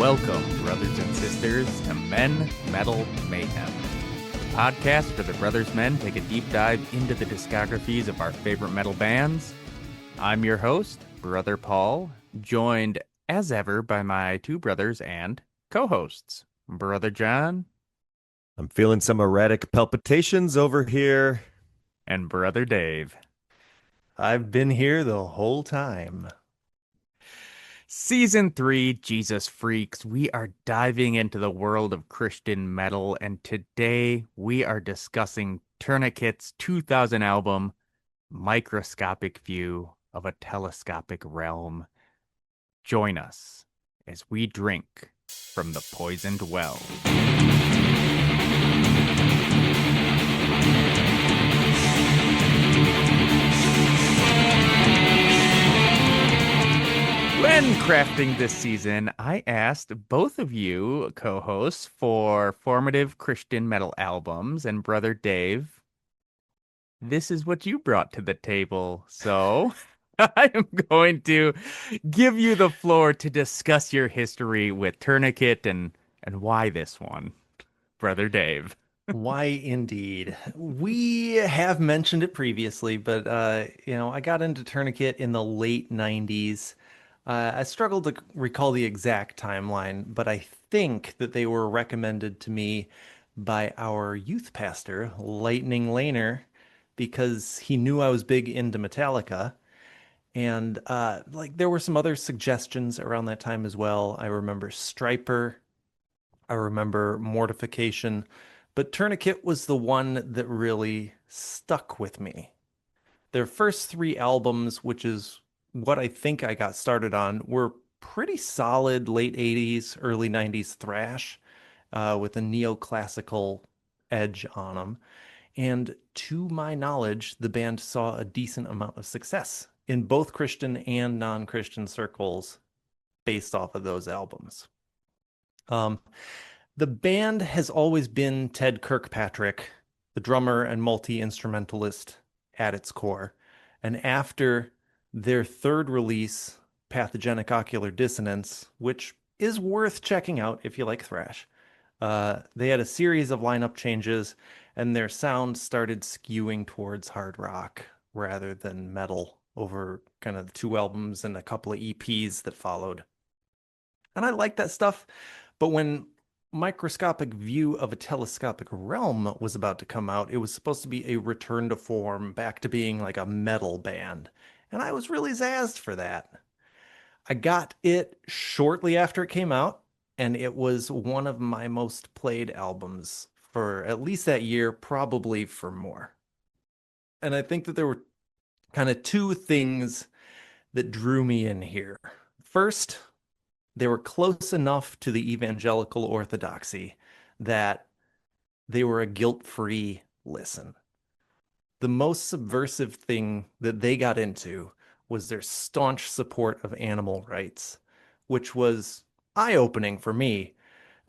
Welcome, brothers and sisters, to Men Metal Mayhem, the podcast where the Brothers Men take a deep dive into the discographies of our favorite metal bands. I'm your host, Brother Paul, joined as ever by my two brothers and co-hosts, Brother John I'm feeling some erratic palpitations over here. and Brother Dave. I've been here the whole time. Season 3, Jesus Freaks, we are diving into the world of Christian metal, and today we are discussing Tourniquet's 2000 album, Microscopic View of a Telescopic Realm. Join us as we drink from the poisoned well. When crafting this season, I asked both of you co-hosts for formative Christian metal albums, and Brother Dave, this is what you brought to the table. So I am going to give you the floor to discuss your history with Tourniquet and why this one, Brother Dave. Why indeed. We have mentioned it previously, but I got into Tourniquet in the late 90s. I struggled to recall the exact timeline, but I think that they were recommended to me by our youth pastor, Lightning Laner, because he knew I was big into Metallica. And there were some other suggestions around that time as well. I remember Striper. I remember Mortification, but Tourniquet was the one that really stuck with me. Their first three albums, which is what I think I got started on, were pretty solid late 80s, early 90s thrash with a neoclassical edge on them. And to my knowledge, the band saw a decent amount of success in both Christian and non-Christian circles based off of those albums. The band has always been Ted Kirkpatrick, the drummer and multi-instrumentalist at its core. And after their third release, Pathogenic Ocular Dissonance, which is worth checking out if you like thrash, they had a series of lineup changes, and their sound started skewing towards hard rock rather than metal over kind of the two albums and a couple of EPs that followed. And I like that stuff, but when Microscopic View of a Telescopic Realm was about to come out, it was supposed to be a return to form, back to being like a metal band. And I was really zazzed for that. I got it shortly after it came out, and it was one of my most played albums for at least that year, probably for more. And I think that there were kind of two things that drew me in here. First, they were close enough to the evangelical orthodoxy that they were a guilt-free listen. The most subversive thing that they got into was their staunch support of animal rights, which was eye-opening for me.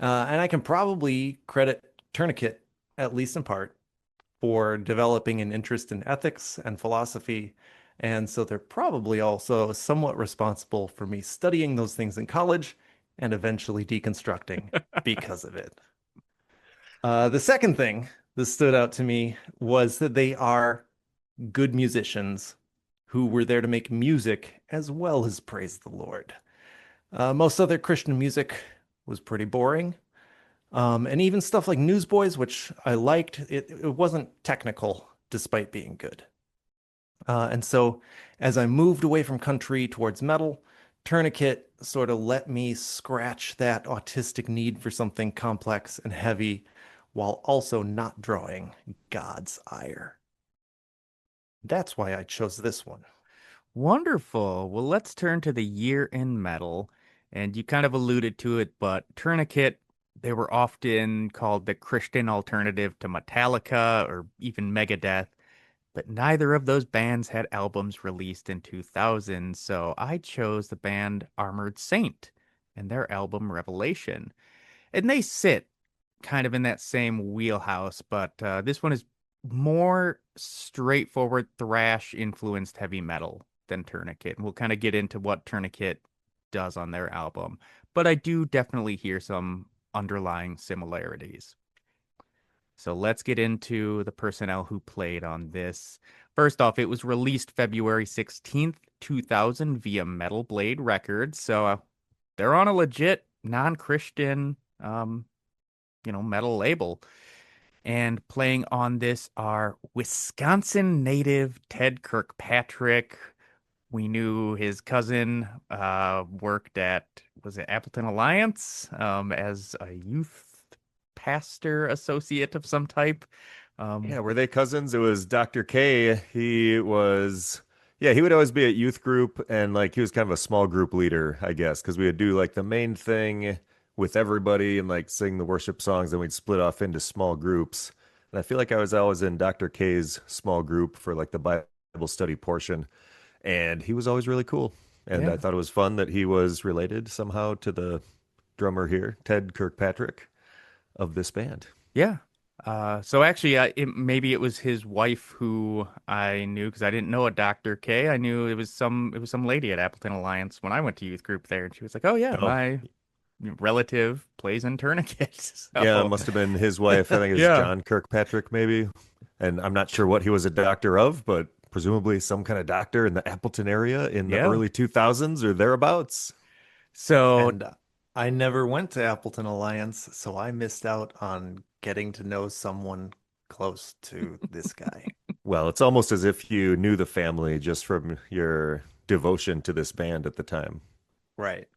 And I can probably credit Tourniquet, at least in part, for developing an interest in ethics and philosophy. And so they're probably also somewhat responsible for me studying those things in college and eventually deconstructing because of it. The second thing that stood out to me was that they are good musicians who were there to make music as well as praise the Lord. Most other Christian music was pretty boring. And even stuff like Newsboys, which I liked, it wasn't technical despite being good. And so as I moved away from country towards metal, Tourniquet sort of let me scratch that autistic need for something complex and heavy while also not drawing God's ire. That's why I chose this one. Wonderful. Well, let's turn to the year in metal. And you kind of alluded to it, but Tourniquet, they were often called the Christian alternative to Metallica or even Megadeth, but neither of those bands had albums released in 2000, so I chose the band Armored Saint and their album Revelation. And they sit kind of in that same wheelhouse, but this one is more straightforward thrash influenced heavy metal than Tourniquet. And we'll kind of get into what Tourniquet does on their album. but I do definitely hear some underlying similarities. So let's get into the personnel who played on this. First off, it was released February 16th, 2000 via Metal Blade Records. So they're on a legit non-Christian metal label. And playing on this are Wisconsin native Ted Kirkpatrick. We knew his cousin worked at, was it Appleton Alliance, as a youth pastor associate of some type. Yeah, were they cousins? It was Dr. K. Yeah, he would always be at youth group and like he was kind of a small group leader, I guess, because we would do like the main thing with everybody and like sing the worship songs, and we'd split off into small groups. And I feel like I was always in Dr. K's small group for like the Bible study portion, and he was always really cool. And I Yeah. thought it was fun that he was related somehow to the drummer here, Ted Kirkpatrick of this band. Yeah. So actually, maybe it was his wife who I knew because I didn't know a Dr. K. I knew it was some lady at Appleton Alliance when I went to youth group there, and she was like, "Oh yeah, Oh, my relative plays in Tourniquet." yeah, it So must have been his wife. I think it was yeah, John Kirkpatrick, maybe. And I'm not sure what he was a doctor of, but presumably some kind of doctor in the Appleton area in the yeah. early 2000s or thereabouts. So And I never went to Appleton Alliance, so I missed out on getting to know someone close to this guy. Well, it's almost as if you knew the family just from your devotion to this band at the time. Right.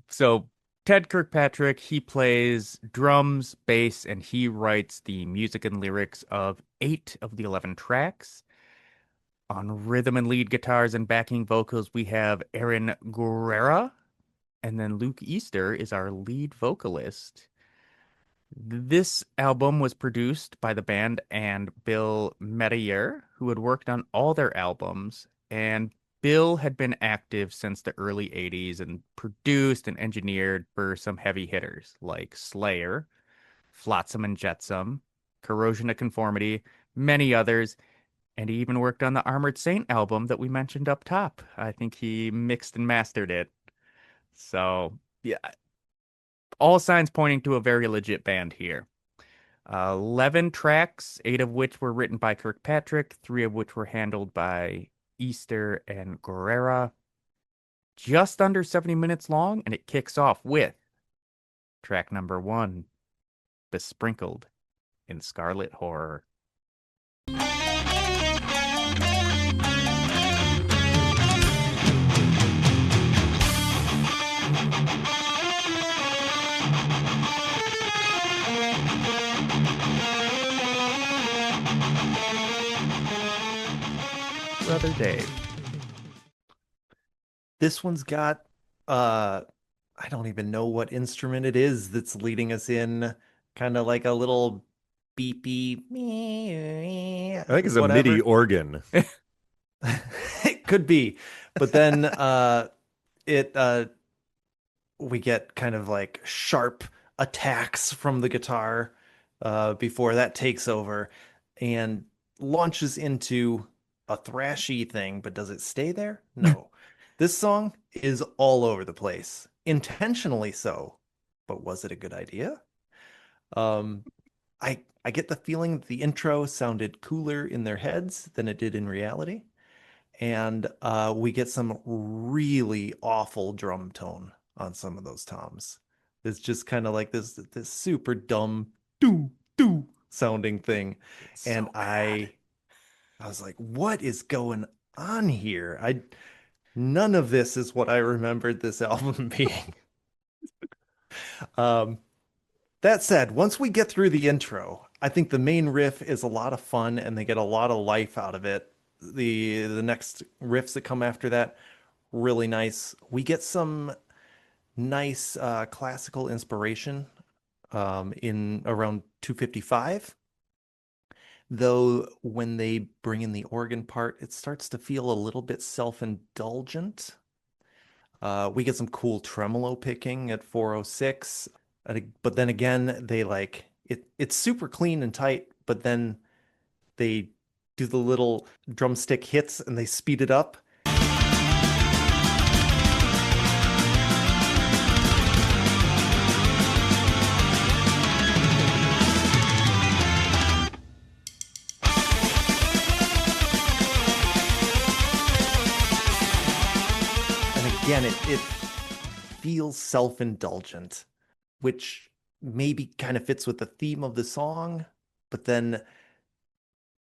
so Ted Kirkpatrick, he plays drums, bass, and he writes the music and lyrics of 8 of the 11 tracks. On rhythm and lead guitars and backing vocals, we have Aaron Guerrera, and then Luke Easter is our lead vocalist. This album was produced by the band and Bill Metiyer, who had worked on all their albums. And Bill had been active since the early 80s and produced and engineered for some heavy hitters like Slayer, Flotsam and Jetsam, Corrosion of Conformity, many others. And he even worked on the Armored Saint album that we mentioned up top. I think he mixed and mastered it. So, yeah, all signs pointing to a very legit band here. 11 tracks, 8 of which were written by Kirkpatrick, 3 of which were handled by Easter and Guerrera. Just under 70 minutes long, and it kicks off with track number 1, Besprinkled in Scarlet Horror. Brother Dave. This one's got I don't even know what instrument it is that's leading us in, kind of like a little beepy I think it's a MIDI whatever. organ. It could be. But then it we get kind of like sharp attacks from the guitar before that takes over and launches into a thrashy thing, but does it stay there? No. This song is all over the place, intentionally so. But was it a good idea? Um, I get the feeling that the intro sounded cooler in their heads than it did in reality, and we get some really awful drum tone on some of those toms. It's just kind of like this super dumb doo doo sounding thing, It's and so bad. I was like, what is going on here? I None of this is what I remembered this album being. Um, that said, once we get through the intro, I think the main riff is a lot of fun and they get a lot of life out of it. The next riffs that come after that, really nice. We get some nice classical inspiration in around 255. Though when they bring in the organ part, it starts to feel a little bit self-indulgent. We get some cool tremolo picking at 406. But then again, they like it's super clean and tight, but then they do the little drumstick hits and they speed it up. again, it feels self-indulgent, which maybe kind of fits with the theme of the song, but then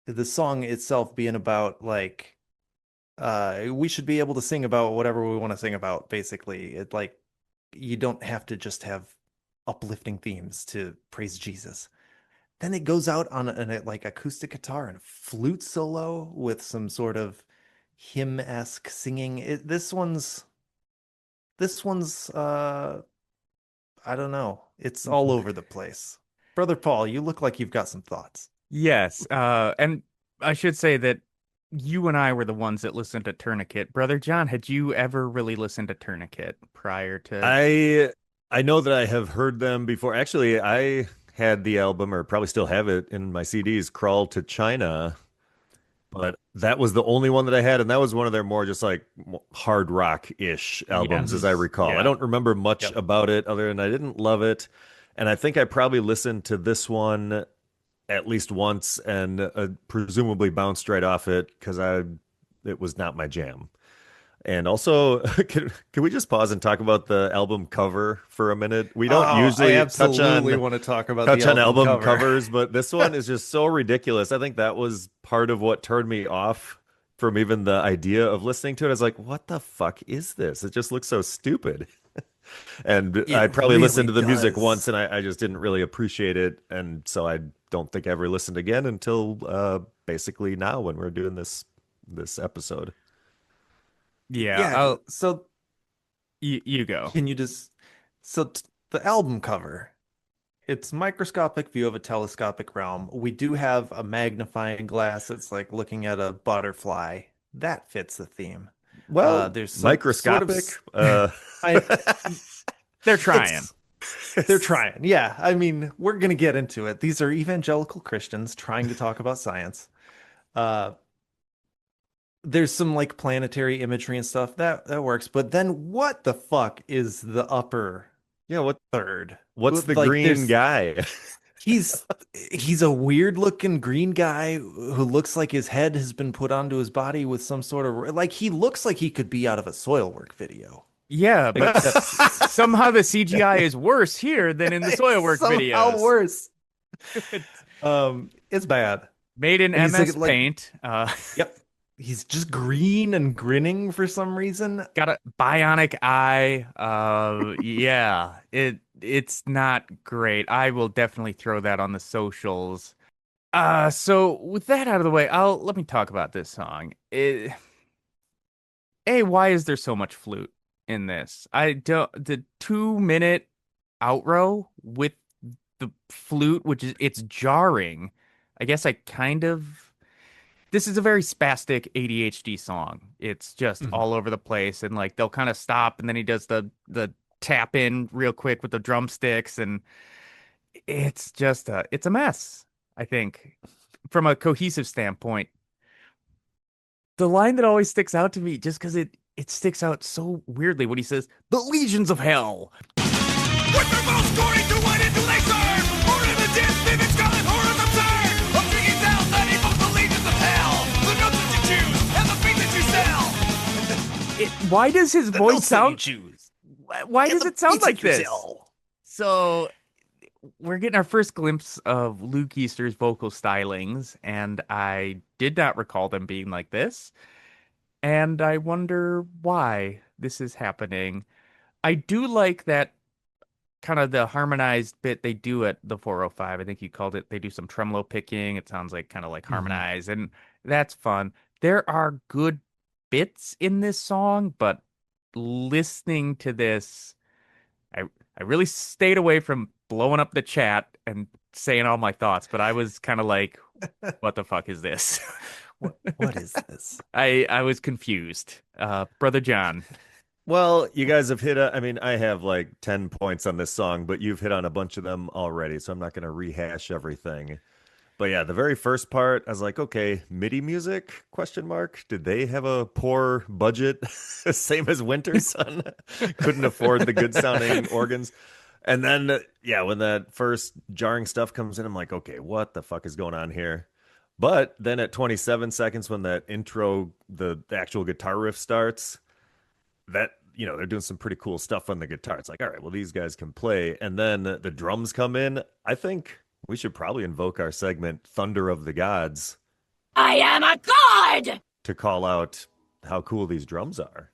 the song itself being about like we should be able to sing about whatever we want to sing about, basically. It like you don't have to just have uplifting themes to praise Jesus. Then it goes out on a like acoustic guitar and a flute solo with some sort of hymn-esque singing. This one's I don't know. It's all over the place. Brother Paul, you look like you've got some thoughts. Yes, and I should say that you and I were the ones that listened to Tourniquet. Brother John, had you ever really listened to Tourniquet prior to? I I know that I have heard them before. Actually, I had the album, or probably still have it in my CDs, Crawl to China, but that was the only one that I had, and that was one of their more just like hard rock-ish albums, as I Yes. recall. I Yeah. don't remember much Yep. about it other than I didn't love it, and I think I probably listened to this one at least once and presumably bounced right off it because I it was not my jam. And also, can we just pause and talk about the album cover for a minute? We don't Oh, I usually absolutely want to talk about the touch on album album cover. covers, but this one is just so ridiculous. I think that was part of what turned me off from even the idea of listening to it. I was like, what the fuck is this? It just looks so stupid. And It I probably really listened to the music once does. and I just didn't really appreciate it. And so I don't think I ever listened again until basically now when we're doing this episode. Yeah. Yeah, I'll so you go. can you just so the album cover, it's microscopic view of a telescopic realm. We do have a magnifying glass that's like looking at a butterfly. That fits the theme. Well, There's some sort of microscopic. I They're trying. it's they're trying. Yeah, I mean, we're gonna get into it. These are evangelical Christians trying to talk about science. Uh, there's some like planetary imagery and stuff that works, but then what the fuck is the upper Yeah, third? what's the Like, green there's guy? he's he's a weird looking green guy who looks like his head has been put onto his body with some sort of like he looks like he could be out of a soil work video. Yeah, but Except somehow the CGI is worse here than in the it's Soilwork somehow videos. worse. It's bad. Made in And he's MS like, Paint. yep. He's just green and grinning for some reason. Got a bionic eye. Yeah, it's not great. I will definitely throw that on the socials. So with that out of the way, I'll let me talk about this song. Why is there so much flute in this? I don't the 2 minute outro with the flute, which is it's jarring. I guess I kind of this is a very spastic ADHD song. It's just Mhm. all over the place and like they'll kind of stop and then he does the tap in real quick with the drumsticks and it's a mess, I think. From a cohesive standpoint, the line that always sticks out to me just because it sticks out so weirdly when he says, "The legions of hell." With their mouths scoring to what into they serve, or in the dim, vivid scarlet horrors absurd, of singing sounds that evoke the legions of hell, the notes that you choose, and the beat that you sell. Why does his The voice notes that you sound? choose. Why And does the it sound beats like that you this? sell. So we're getting our first glimpse of Luke Easter's vocal stylings, and I did not recall them being like this. And I wonder why this is happening. I do like that kind of the harmonized bit they do at the 405. I think you called it, they do some tremolo picking. It sounds like kind of like Mhm. harmonized, and that's fun. There are good bits in this song, but listening to this, I I really stayed away from blowing up the chat and saying all my thoughts, but I was kind of like, what the fuck is this? What is this? I was confused. Brother John. Well, you guys have I mean, I have like 10 points on this song, but you've hit on a bunch of them already, so I'm not going to rehash everything. But yeah, the very first part, I was like, okay, MIDI music? Question mark. Did they have a poor budget? Same as Winter Sun. Couldn't afford the good sounding organs. And then, yeah, when that first jarring stuff comes in, I'm like, okay, what the fuck is going on here? But then at 27 seconds, when that intro, the actual guitar riff starts, that they're doing some pretty cool stuff on the guitar. It's like, all right, well, these guys can play. And then the drums come in. I think we should probably invoke our segment, Thunder of the Gods, I am a god! to call out how cool these drums are.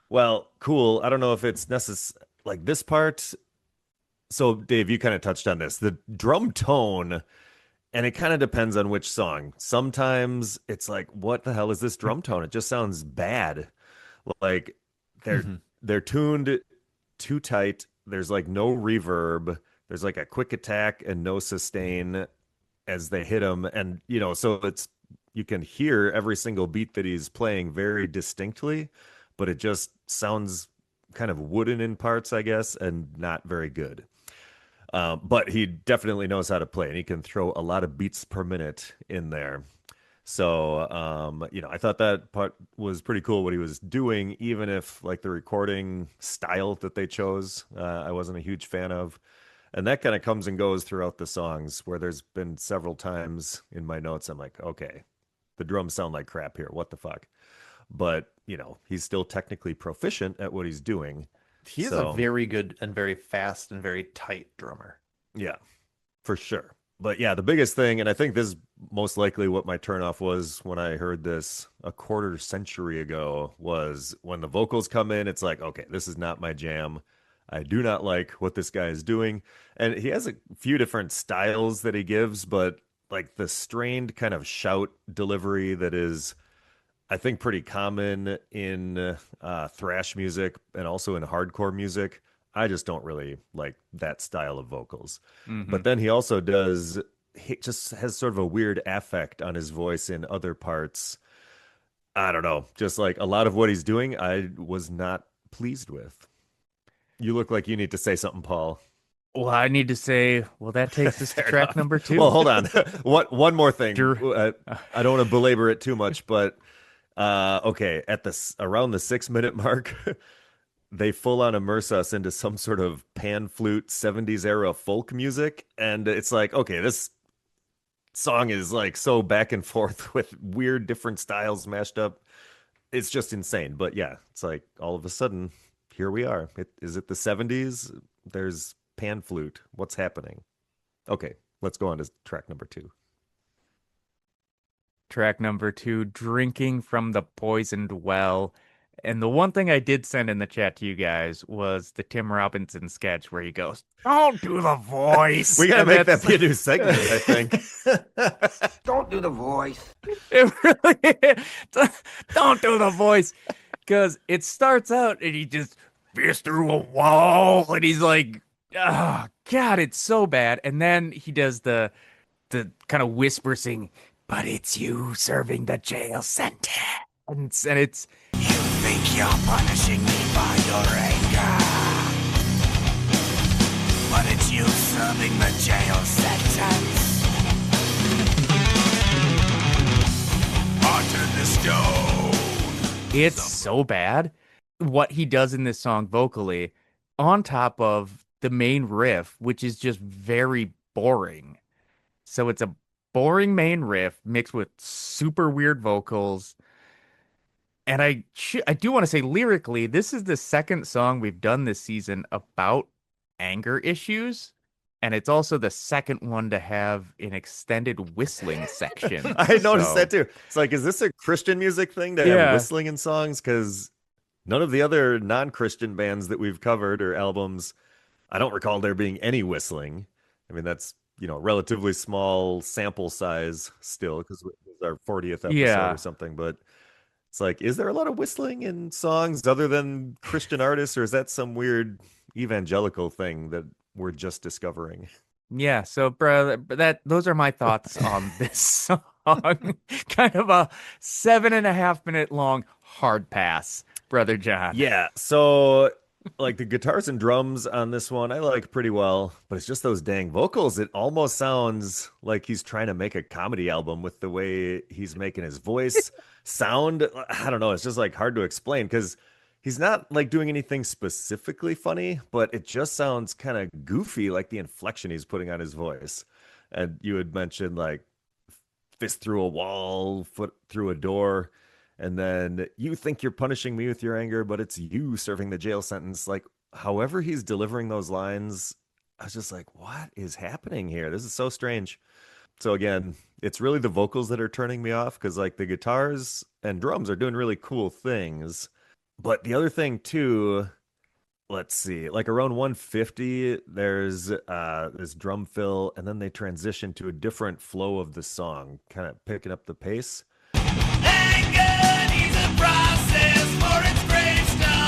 Well, cool. I don't know if it's necessary, like this part. So, Dave, you kind of touched on this. The drum tone, and it kind of depends on which song. Sometimes it's like, what the hell is this drum tone? It just sounds bad. Like they're they're tuned too tight. There's like no reverb. There's like a quick attack and no sustain as they hit them. And so you can hear every single beat that he's playing very distinctly, but it just sounds kind of wooden in parts, I guess, and not very good. But he definitely knows how to play, and he can throw a lot of beats per minute in there. So, I thought that part was pretty cool what he was doing, even if like the recording style that they chose, I wasn't a huge fan of. And that kind of comes and goes throughout the songs, where there's been several times in my notes, I'm like, okay, the drums sound like crap here. What the fuck? But, he's still technically proficient at what he's doing. He is a very good and very fast and very tight drummer. Yeah, for sure. But yeah, the biggest thing, and I think this is most likely what my turnoff was when I heard this a quarter century ago, was when the vocals come in, it's like, okay, this is not my jam. I do not like what this guy is doing. And he has a few different styles that he gives, but like the strained kind of shout delivery that is, I think, pretty common in thrash music and also in hardcore music. I just don't really like that style of vocals. But then he also he just has sort of a weird affect on his voice in other parts. I don't know. Just like a lot of what he's doing, I was not pleased with. You look like you need to say something, Paul. Well, I need to say, that takes us to track number 2. Well, hold on. One more thing. Sure. I don't want to belabor it too much, but okay, at around the 6-minute mark, they full on immerse us into some sort of pan flute 70s era folk music. And it's like, okay, this song is like so back and forth with weird different styles mashed up. It's just insane. But yeah, it's like all of a sudden, here we are. Is it the 70s? There's pan flute. What's happening? Okay, let's go on to track number 2. Track number 2, Drinking from the Poisoned Well. And the one thing I did send in the chat to you guys was the Tim Robinson sketch where he goes, "Don't do the voice." We gotta make that be a new segment, I think. Don't do the voice. It really, don't do the voice. Because it starts out and he just fist through a wall and he's like, oh, God, it's so bad. And then he does the kind of whisper sing, "But it's you serving the jail sentence." And it's, You think you're punishing me by your anger, but it's you serving the jail sentence. Onto the stone. it's so bad what he does in this song vocally, on top of the main riff, which is just very boring. So it's a boring main riff mixed with super weird vocals. And I do want to say lyrically, this is the second song we've done this season about anger issues. And it's also the second one to have an extended whistling section. I noticed So, that too. It's like, is this a Christian music thing to Yeah. have whistling in songs? Because none of the other non-Christian bands that we've covered or albums, I don't recall there being any whistling. I mean, that's, relatively small sample size still, because this is our 40th episode Yeah. or something. But it's like, is there a lot of whistling in songs other than Christian artists, or is that some weird evangelical thing that we're just discovering? Yeah, so bro, those are my thoughts on this song. Kind of a 7.5 minute long hard pass, Brother John. Yeah, so like the guitars and drums on this one, I like pretty well, but it's just those dang vocals. It almost sounds like he's trying to make a comedy album with the way he's making his voice sound. I don't know. It's just like hard to explain because he's not like doing anything specifically funny, but it just sounds kind of goofy, like the inflection he's putting on his voice. And you had mentioned like fist through a wall, foot through a door. And then you think you're punishing me with your anger, but it's you serving the jail sentence. Like, however he's delivering those lines, I was just like, what is happening here? This is so strange. So again, it's really the vocals that are turning me off because like the guitars and drums are doing really cool things. But the other thing too, let's see, like around 150, there's this drum fill, and then they transition to a different flow of the song, kind of picking up the pace. Anger needs a process for its gravestone.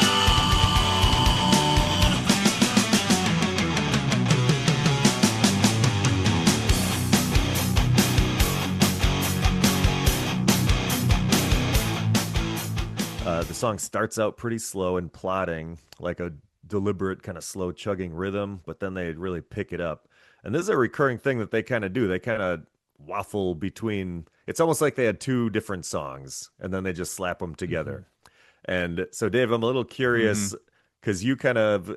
The song starts out pretty slow and plodding, like a deliberate kind of slow chugging rhythm, but then they really pick it up. And this is a recurring thing that they kind of do. They kind of waffle between, it's almost like they had two different songs and then they just slap them together. And so, Dave, I'm a little curious because you kind of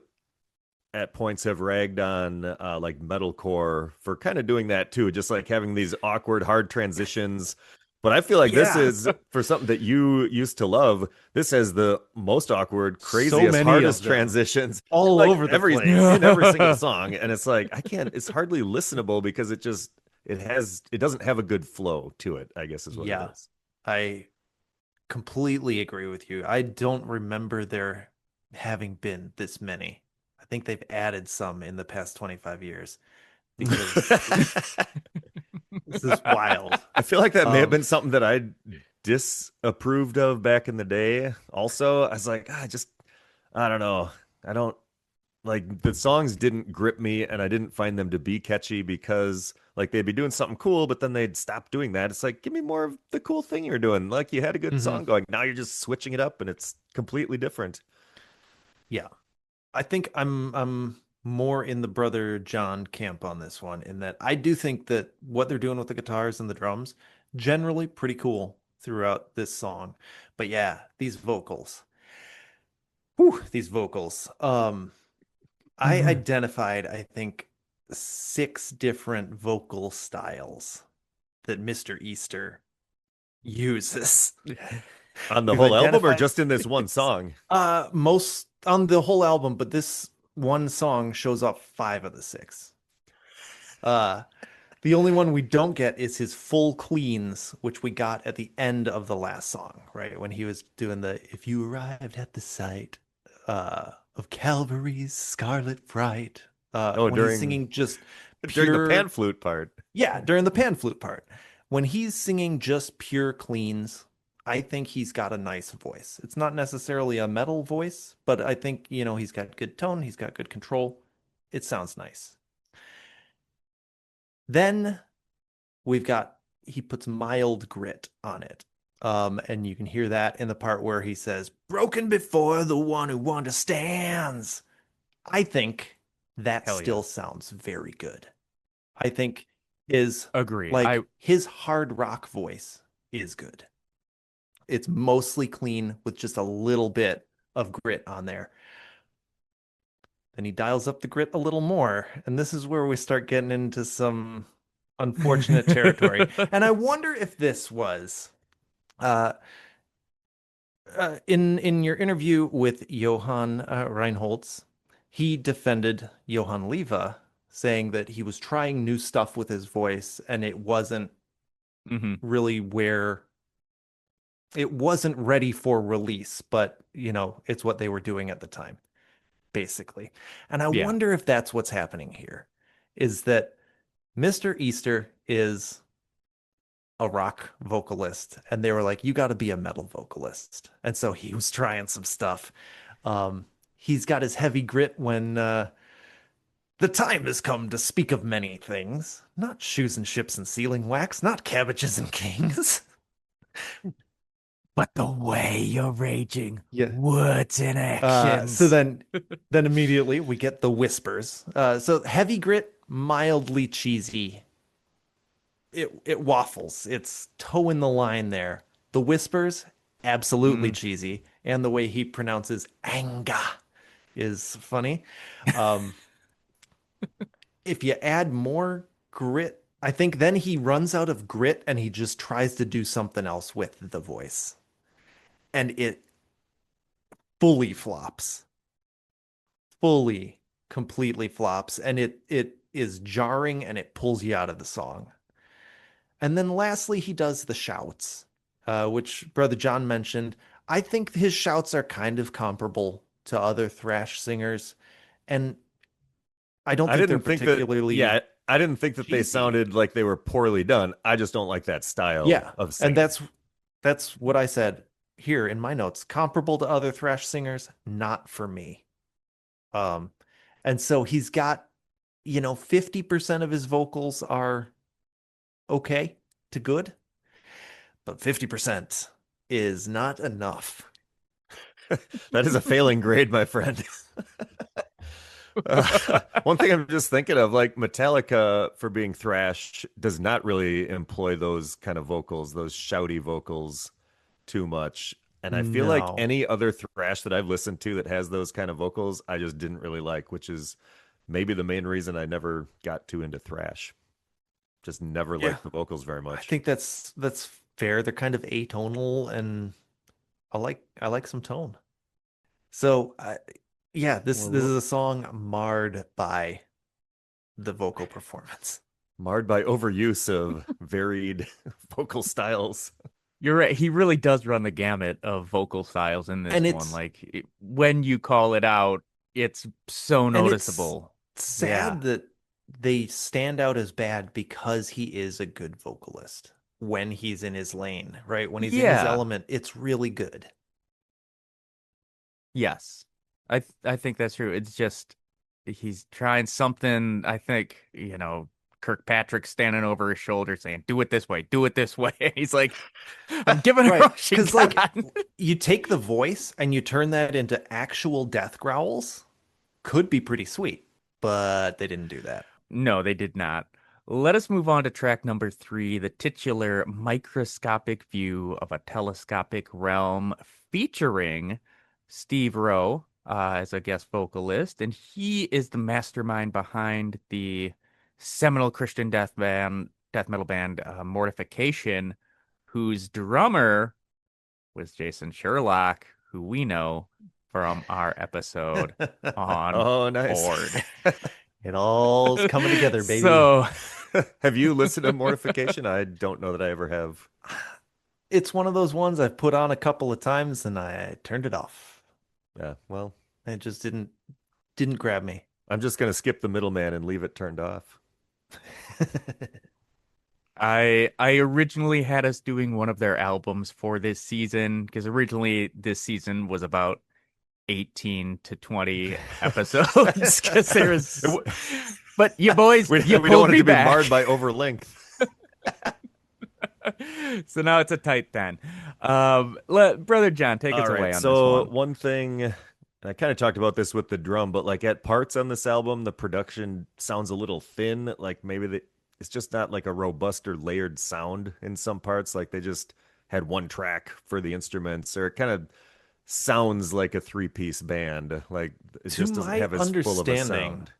at points have ragged on like metalcore for kind of doing that too, just like having these awkward, hard transitions. But I feel like this is for something that you used to love. This has the most awkward, craziest, many hardest of them. transitions All like over the every place. in every single song. And it's like I can't. It's hardly listenable because it doesn't have a good flow to it, I guess is what Yeah. it is. I completely agree with you. I don't remember there having been this many. I think they've added some in the past 25 years because this is wild. I feel like that may have Um, been something that I disapproved of back in the day. Also, I was like, I don't know. I don't like the songs didn't grip me and I didn't find them to be catchy because like they'd be doing something cool, but then they'd stop doing that. It's like, give me more of the cool thing you're doing. Like you had a good song going. Now you're just switching it up and it's completely different. Yeah. I think I'm more in the Brother John camp on this one in that I do think that what they're doing with the guitars and the drums generally pretty cool throughout this song. But yeah, these vocals. Whew, these vocals. I identified, I think, 6 different vocal styles that Mr. Easter uses. On the We've whole album or identified just in this one 6. song? Most on the whole album, but this one song shows up 5 of the 6. The only one we don't get is his full cleans, which we got at the end of the last song, right? When he was doing the "If you arrived at the sight of Calvary's scarlet fright," Oh, when he's singing just during the pure, pan flute part. yeah, during the pan flute part. When he's singing just pure cleans, I think he's got a nice voice. It's not necessarily a metal voice, but I think, he's got good tone, he's got good control. It sounds nice. Then he puts mild grit on it. And you can hear that in the part where he says, "Broken before the one who understands." I think that Hell yeah. still sounds very good. I think his Agree. his hard rock voice is good. It's mostly clean with just a little bit of grit on there. Then he dials up the grit a little more, and this is where we start getting into some unfortunate territory. And I wonder if this was in your interview with Johann Reinholz, he defended Johann Leva, saying that he was trying new stuff with his voice, and it wasn't really it wasn't ready for release, but it's what they were doing at the time, basically. And I Yeah. wonder if that's what's happening here, is that Mr. Easter is a rock vocalist, and they were like, you got to be a metal vocalist. And so he was trying some stuff. He's got his heavy grit when the time has come to speak of many things, not shoes and ships and sealing wax, not cabbages and kings. But the way you're raging, Yeah. words and actions. So then immediately we get the whispers. So heavy grit, mildly cheesy. It waffles. It's toeing the line there. The whispers, absolutely cheesy. And the way he pronounces anga is funny. If you add more grit, I think then he runs out of grit and he just tries to do something else with the voice. and it fully flops, fully, completely flops, and it is jarring and it pulls you out of the song. And then lastly, he does the shouts, which Brother John mentioned. I think his shouts are kind of comparable to other thrash singers, and I don't I think they're didn't think that, particularly yeah, I didn't think that they cheesy. sounded like they were poorly done. I just don't like that style Yeah, of and singing. that's what I said here in my notes. Comparable to other thrash singers, not for me. Um, and so he's got, 50% of his vocals are okay to good, but 50% is not enough. That is a failing grade, my friend. One thing I'm just thinking of, like Metallica for being thrash, does not really employ those kind of vocals, those shouty vocals too much. And I feel like No. any other thrash that I've listened to that has those kind of vocals, I just didn't really like, which is maybe the main reason I never got too into thrash. Just never Yeah, liked the vocals very I much. think that's fair. They're kind of atonal, and I like some tone. So, yeah, this is Well, a song marred by the vocal performance. marred by overuse of varied vocal styles. You're right. He really does run the gamut of vocal styles in And this one. it's Like when you call it out, it's so and it's noticeable. Yeah. sad that they stand out as bad because he is a good vocalist when he's in his lane, right? When he's in his Yeah. element, it's really good. Yes. I think that's true. It's just he's trying something. I think, Kirkpatrick standing over his shoulder saying, "Do it this way, do it this way." He's like, "I'm giving it Right. all she Because, like, got." you take the voice and you turn that into actual death growls, could be pretty sweet, but they didn't do that. No, they did not. Let us move on to track number 3, the titular microscopic view of a telescopic realm, featuring Steve Rowe as a guest vocalist, and he is the mastermind behind the seminal Christian death metal band, Mortification, whose drummer was Jason Sherlock, who we know from our episode on Oh, nice. Board. It all's coming together, baby. So Have you listened to Mortification? I don't know that I ever have. It's one of those ones I've put on a couple of times and I turned it off. Yeah, well, It just didn't grab me. I'm just going to skip the middleman and leave it turned off. I originally had us doing one of their albums for this season because originally this season was about 18 to 20 episodes because there was but you boys We you don't pulled want it me to be back. marred by overlength. So now it's a tight 10. Brother John, take us All away right, on so this one. one thing, and I kind of talked about this with the drum, but like at parts on this album, the production sounds a little thin. Like maybe it's just not like a robust or layered sound in some parts. Like they just had one track for the instruments, or it kind of sounds like a three-piece band. Like it To just doesn't my have as full of a understanding, sound.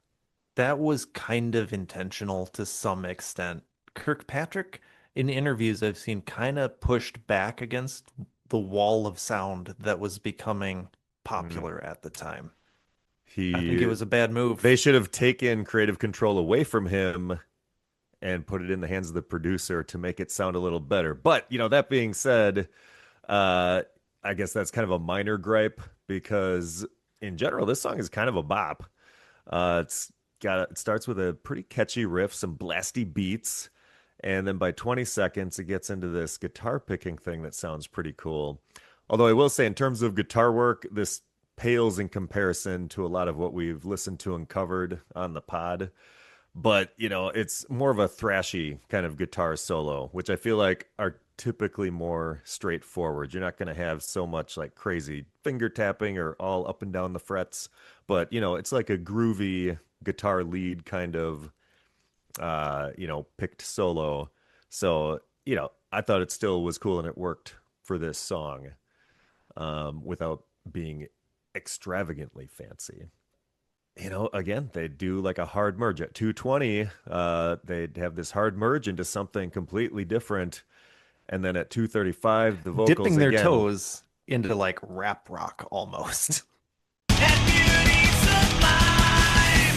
that was kind of intentional to some extent. Kirkpatrick, in interviews I've seen, kind of pushed back against the wall of sound that was becoming popular at the time. I think it He was a bad move. They should have taken creative control away from him and put it in the hands of the producer to make it sound a little better. But, that being said, I guess that's kind of a minor gripe because in general, this song is kind of a bop. It starts with a pretty catchy riff, some blasty beats, and then by 20 seconds, it gets into this guitar picking thing that sounds pretty cool. Although I will say, in terms of guitar work, this pales in comparison to a lot of what we've listened to and covered on the pod. But, it's more of a thrashy kind of guitar solo, which I feel like are typically more straightforward. You're not going to have so much like crazy finger tapping or all up and down the frets, but, it's like a groovy guitar lead kind of, picked solo. So, I thought it still was cool and it worked for this song, without being extravagantly fancy. Again, they do like a hard merge at 220. They'd have this hard merge into something completely different. And then at 235, the vocals Dipping their again. toes into like rap rock almost. And beauty sublime.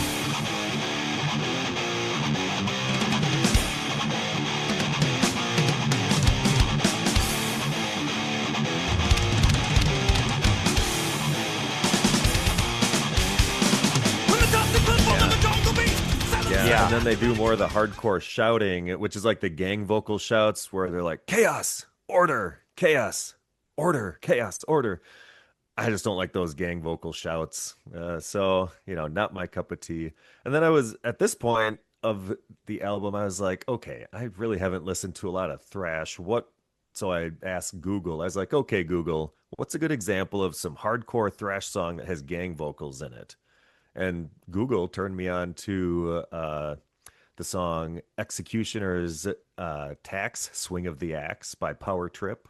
When the dust is purple and the jungle beats, silence Yeah. And then they do more of the hardcore shouting, which is like the gang vocal shouts where they're like, chaos, order, chaos, order, chaos, order. I just don't like those gang vocal shouts. So, not my cup of tea. And then I was at this point of the album, I was like, okay, I really haven't listened to a lot of thrash. So I asked Google, I was like, okay, Google, what's a good example of some hardcore thrash song that has gang vocals in it? And Google turned me on to the song Executioner's Tax, Swing of the Axe by Power Trip,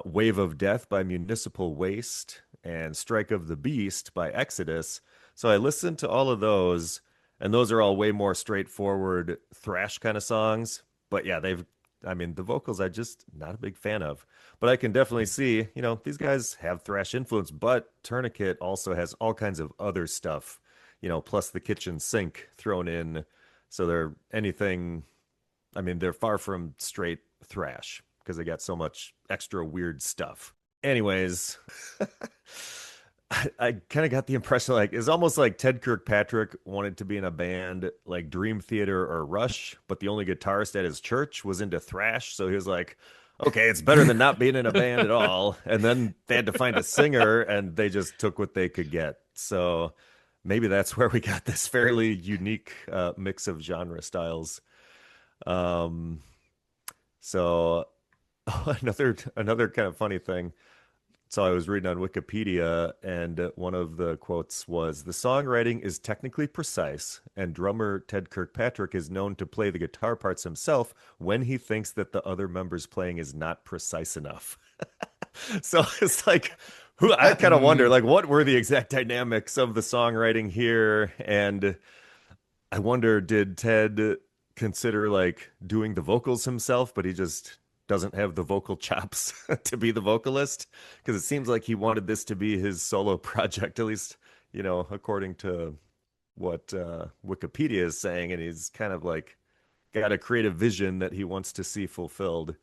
Wave of Death by Municipal Waste, and Strike of the Beast by Exodus. So I listened to all of those, and those are all way more straightforward thrash kind of songs. But yeah, the vocals I just not a big fan of. But I can definitely see, these guys have thrash influence, but Tourniquet also has all kinds of other stuff, plus the kitchen sink thrown in. So they're far from straight thrash because they got so much extra weird stuff. Anyways, I kind of got the impression like it's almost like Ted Kirkpatrick wanted to be in a band like Dream Theater or Rush, but the only guitarist at his church was into thrash. So he was like, okay, it's better than not being in a band at all. And then they had to find a singer and they just took what they could get. So maybe that's where we got this fairly unique mix of genre styles. So another kind of funny thing. So I was reading on Wikipedia, and one of the quotes was, "The songwriting is technically precise, and drummer Ted Kirkpatrick is known to play the guitar parts himself when he thinks that the other members playing is not precise enough." So it's like, I kind of wonder, like, what were the exact dynamics of the songwriting here? And I wonder, did Ted consider like doing the vocals himself, but he just doesn't have the vocal chops to be the vocalist? Because it seems like he wanted this to be his solo project, at least, according to what Wikipedia is saying. And he's kind of like got a creative vision that he wants to see fulfilled.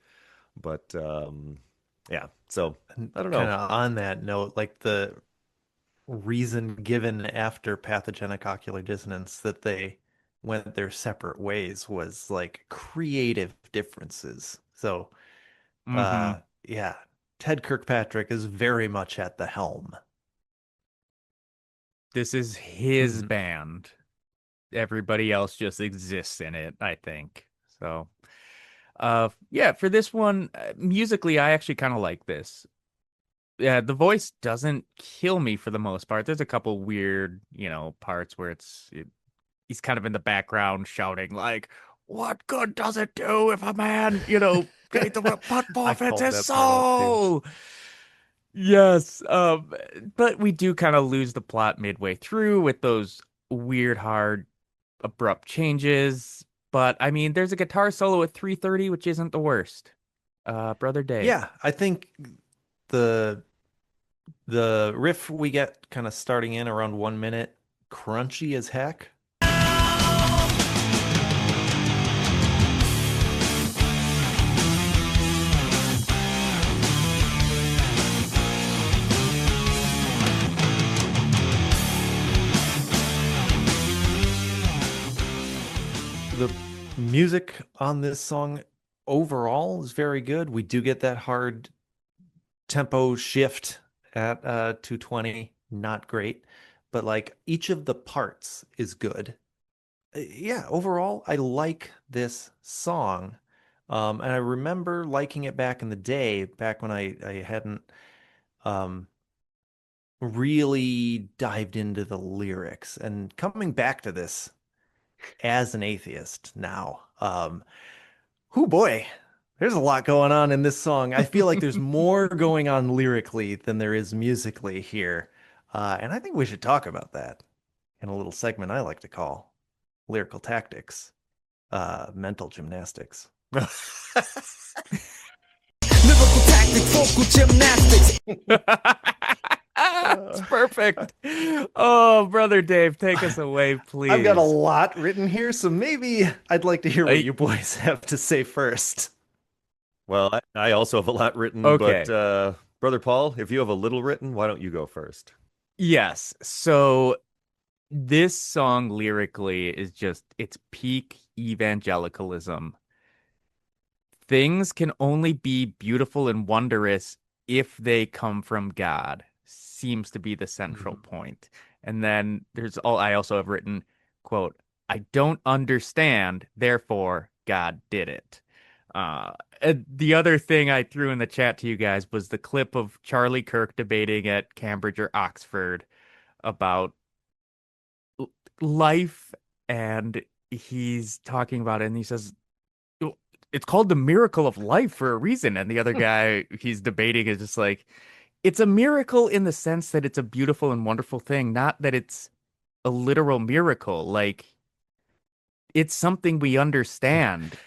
But yeah, so I don't know. Kind of on that note, like the reason given after pathogenic ocular dissonance that they went their separate ways was like creative differences. So yeah, Ted Kirkpatrick is very much at the helm. This is his band. Everybody else just exists in it, I think. So, yeah, for this one, musically, I actually kind of like this. Yeah, the voice doesn't kill me for the most part. There's a couple weird, parts where he's kind of in the background shouting like, "What good does it do if a man, but forfeits his soul?" Yes, but we do kind of lose the plot midway through with those weird, hard, abrupt changes. But I mean, there's a guitar solo at 3:30, which isn't the worst. Brother Dave. Yeah, I think the riff we get kind of starting in around 1 minute, crunchy as heck. The music on this song overall is very good. We do get that hard tempo shift at 220, not great, but like each of the parts is good. Yeah, overall, I like this song. And I remember liking it back in the day, back when I hadn't really dived into the lyrics, and coming back to this as an atheist now. Oh boy, there's a lot going on in this song. I feel like there's more going on lyrically than there is musically here. And I think we should talk about that in a little segment I like to call Lyrical Tactics, Mental Gymnastics. Lyrical tactics. spastic vocal gymnastics. It's perfect. Oh, brother Dave, take us away, please. I've got a lot written here, so maybe I'd like to hear what I- you boys have to say first. Well, I also have a lot written, Okay. but Brother Paul, if you have a little written, why don't you go first? Yes. So this song lyrically is just it's peak evangelicalism. Things can only be beautiful and wondrous if they come from God, seems to be the central point. And then I also have written, quote, I don't understand, therefore God did it. And the other thing I threw in the chat to you guys was the clip of Charlie Kirk debating at Cambridge or Oxford about life, and he's talking about it, and he says, it's called the miracle of life for a reason. And the other guy he's debating is just like, it's a miracle in the sense that it's a beautiful and wonderful thing, not that it's a literal miracle. Like, it's something we understand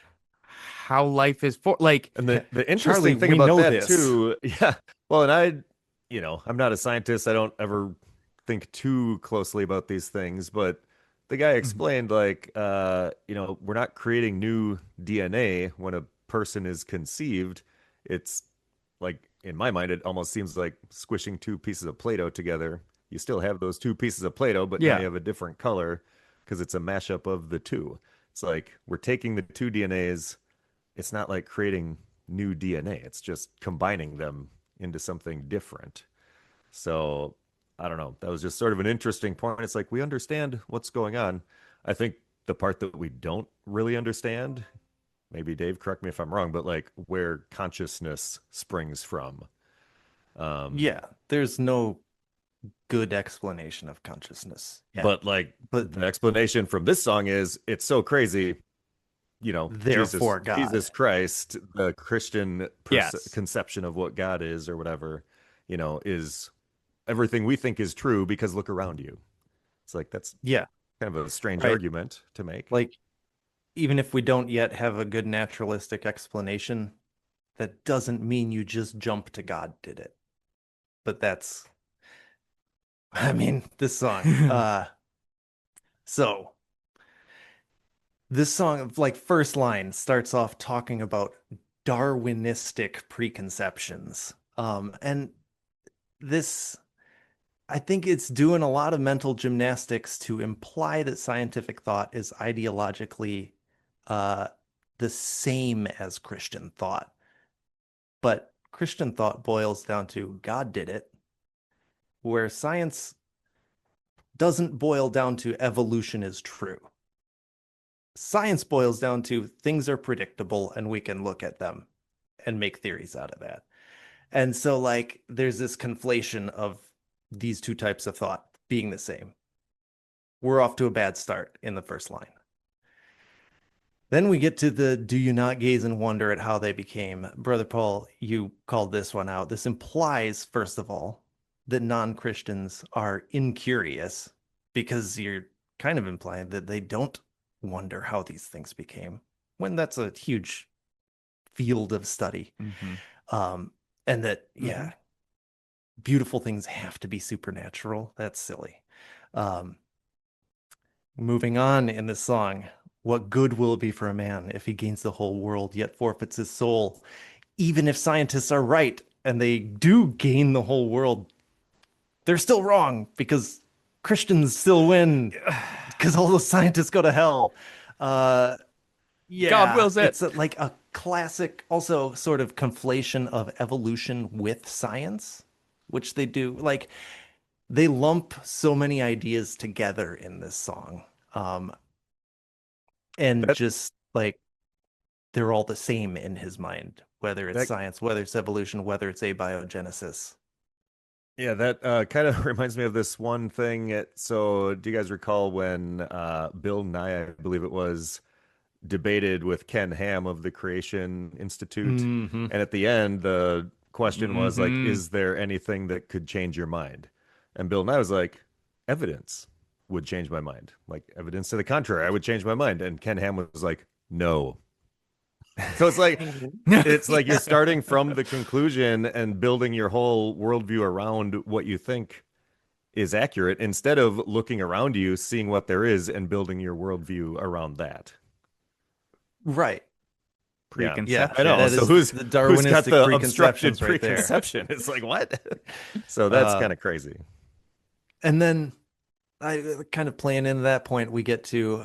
how life is for. Like, And the Charlie, interesting thing we about know that this. too, yeah. Well, and I'm not a scientist. I don't ever think too closely about these things, but the guy explained like, we're not creating new DNA when a person is conceived. It's like, in my mind, it almost seems like squishing two pieces of Play-Doh together. You still have those two pieces of Play-Doh, but now yeah, you have a different color because it's a mashup of the two. It's like we're taking the two DNAs. It's not like creating new DNA. It's just combining them into something different. So I don't know. That was just sort of an interesting point. It's like we understand what's going on. I think the part that we don't really understand, maybe Dave, correct me if I'm wrong, but like where consciousness springs from. Yeah, there's no good explanation of consciousness. Yeah. But like But the explanation from this song is it's so crazy, therefore God. Jesus Christ, the Christian yes. conception of what God is or whatever, is everything we think is true because look around you. It's like that's Yeah. kind of a strange Right. argument to make. Like, even if we don't yet have a good naturalistic explanation, that doesn't mean you just jump to God did it. But this song. So this song, like, first line starts off talking about Darwinistic preconceptions. And this, I think it's doing a lot of mental gymnastics to imply that scientific thought is ideologically the same as Christian thought. But Christian thought boils down to God did it, where science doesn't boil down to evolution is true. Science boils down to things are predictable and we can look at them and make theories out of that. And so, like, there's this conflation of these two types of thought being the same. We're off to a bad start in the first line. Then we get to the do you not gaze and wonder at how they became. Brother Paul, you called this one out. This implies, first of all, that non-Christians are incurious because you're kind of implying that they don't wonder how these things became, when that's a huge field of study. And that, yeah, beautiful things have to be supernatural. That's silly. Moving on in this song, what good will it be for a man if he gains the whole world yet forfeits his soul? Even if scientists are right and they do gain the whole world, they're still wrong because Christians still win because all those scientists go to hell. Yeah, God wills it. It's like a classic, also sort of conflation of evolution with science, which they do. Like, they lump so many ideas together in this song. And just like they're all the same in his mind, whether it's science, whether it's evolution, whether it's abiogenesis. Yeah, that kind of reminds me of this one thing. So, do you guys recall when Bill Nye, I believe it was, debated with Ken Ham of the Creation Institute? And at the end, the question was like, is there anything that could change your mind? And Bill Nye was like, evidence would change my mind. Like, evidence to the contrary, I would change my mind. And Ken Ham was like, no. So it's like you're starting from the conclusion and building your whole worldview around what you think is accurate instead of looking around you, seeing what there is, and building your worldview around that. Right. Yeah, Yeah. I know. Preconception. That So is who's the got Darwinistic the obstructed preconceptions right there. preconception? It's like what? So that's Uh, kind of crazy. and then I kind of playing into that point, we get to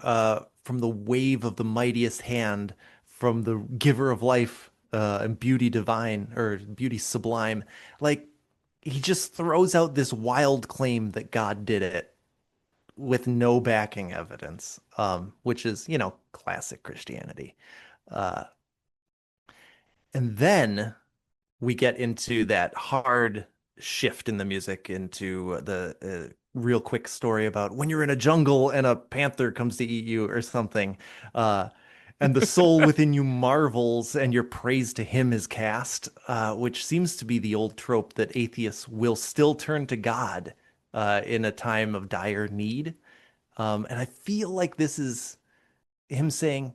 from the wave of the mightiest hand, from the giver of life and beauty divine or beauty sublime. Like he just throws out this wild claim that God did it with no backing evidence, which is, classic Christianity. Uh, and then we get into that hard shift in the music into the real quick story about when you're in a jungle and a panther comes to eat you or something. Uh, and the soul within you marvels and your praise to him is cast, which seems to be the old trope that atheists will still turn to God in a time of dire need. And I feel like this is him saying,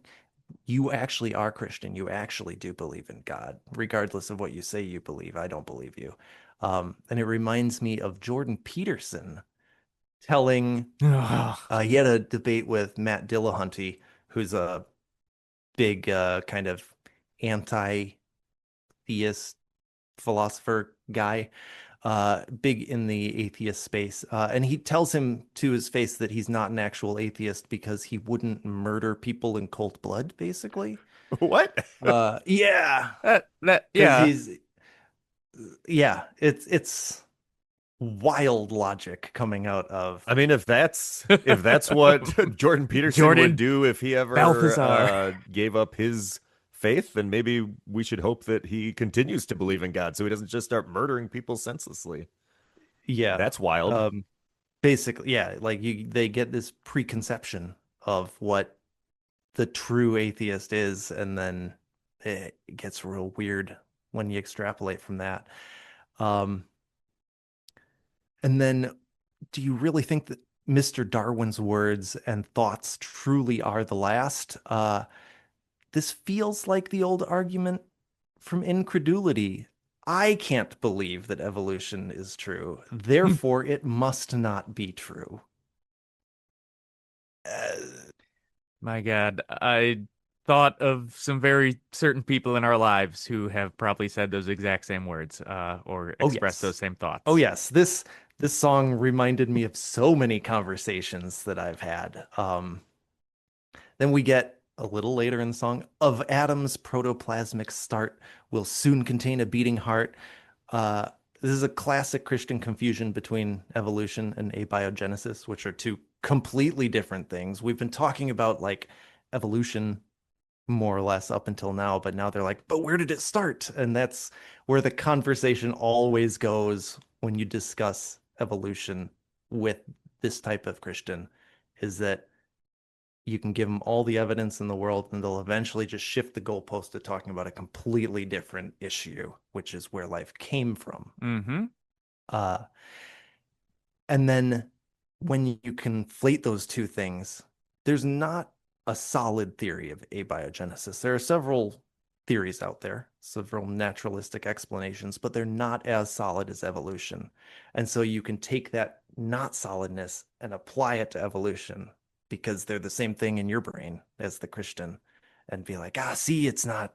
you actually are Christian. You actually do believe in God, regardless of what you say you believe. I don't believe you. And it reminds me of Jordan Peterson telling, Ugh. he had a debate with Matt Dillahunty, who's a big kind of anti-theist philosopher guy, big in the atheist space. And he tells him to his face that he's not an actual atheist because he wouldn't murder people in cold blood, basically. What? Yeah, because Yeah. it's wild logic coming out of. I mean, if that's what Jordan Peterson would Jordan do if he ever Balthazar. gave up his faith, then maybe we should hope that he continues to believe in God, so he doesn't just start murdering people senselessly. Yeah, That's wild. basically, yeah, like they get this preconception of what the true atheist is, and then it gets real weird when you extrapolate from that. Um, and then do you really think that Mr. Darwin's words and thoughts truly are the last? This feels like the old argument from incredulity. I can't believe that evolution is true. Therefore, it must not be true. Uh, My God, I thought of some very certain people in our lives who have probably said those exact same words, or oh expressed those yes. same Oh thoughts. yes. This song reminded me of so many conversations that I've had. Then we get a little later in the song, of atoms protoplasmic start will soon contain a beating heart. Uh, this is a classic Christian confusion between evolution and abiogenesis, which are two completely different things. We've been talking about like evolution more or less up until now, but now they're like, but where did it start? And that's where the conversation always goes when you discuss evolution with this type of Christian, is that you can give them all the evidence in the world and they'll eventually just shift the goalpost to talking about a completely different issue, which is where life came from. Mm-hmm. Uh, and then when you conflate those two things, there's not a solid theory of abiogenesis. There are several theories out there, several naturalistic explanations, but they're not as solid as evolution. And so you can take that not solidness and apply it to evolution because they're the same thing in your brain as the Christian, and be like, see, it's not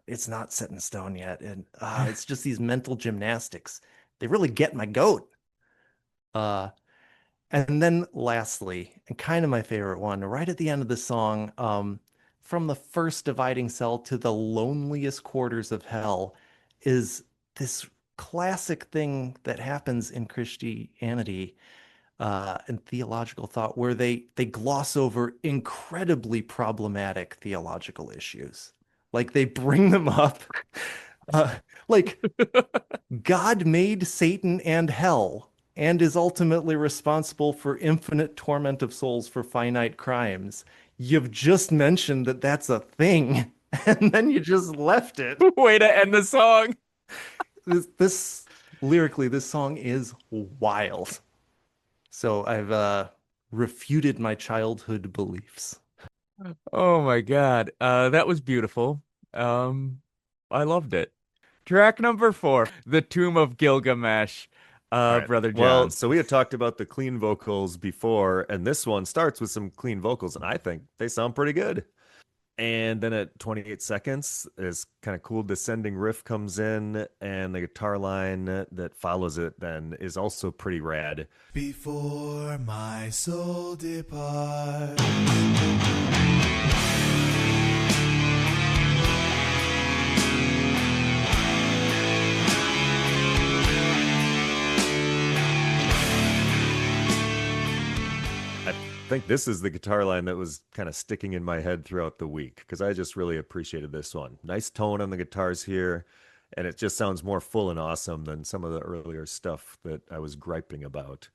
set in stone yet. And it's just these mental gymnastics. They really get my goat. Uh, and then lastly, and kind of my favorite one, right at the end of the song, from the first dividing cell to the loneliest quarters of hell, is this classic thing that happens in Christianity and theological thought, where they gloss over incredibly problematic theological issues. Like they bring them up, uh, like God made Satan and hell and is ultimately responsible for infinite torment of souls for finite crimes. You've just mentioned that that's a thing, and then you just left it. Way to end the song. This lyrically, this song is wild. So I've refuted my childhood beliefs. Oh my God. That was beautiful. Um, I loved it. Track number 4, The Tomb of Gilgamesh, All right. Brother Well, John. so we had talked about the clean vocals before, and this one starts with some clean vocals, and I think they sound pretty good. And then at 28 seconds, this kind of cool descending riff comes in, and the guitar line that follows it then is also pretty rad. Before my soul depart. I think this is the guitar line that was kind of sticking in my head throughout the week because I just really appreciated this one. Nice tone on the guitars here, and it just sounds more full and awesome than some of the earlier stuff that I was griping about.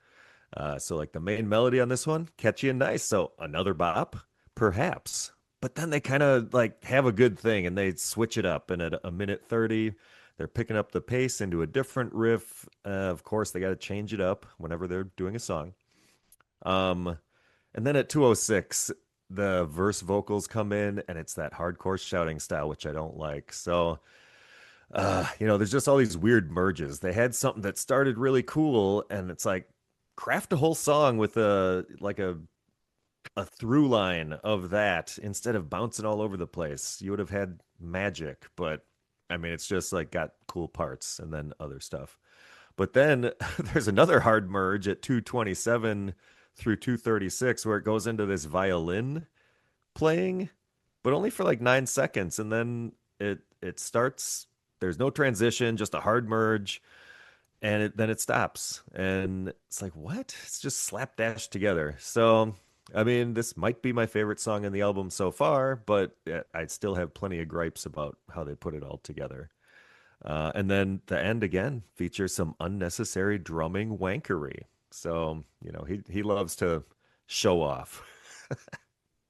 So like the main melody on this one, catchy and nice. So another bop, perhaps. But then they kind of like have a good thing and they switch it up. And at a minute 30, they're picking up the pace into a different riff. Of course, they got to change it up whenever they're doing a song. Um, and then at 2:06, the verse vocals come in and it's that hardcore shouting style, which I don't like. So there's just all these weird merges. They had something that started really cool, and it's like craft a whole song with a through line of that instead of bouncing all over the place. You would have had magic, but I mean, it's just like got cool parts and then other stuff. But then there's another hard merge at 2:27 through 2:36 where it goes into this violin playing, but only for like 9 seconds, and then it starts. There's no transition, just a hard merge, and then it stops, and it's like what? It's just slapdash together. So, I mean, this might be my favorite song in the album so far, but I'd still have plenty of gripes about how they put it all together. And then the end again features some unnecessary drumming wankery. So, he loves to show off.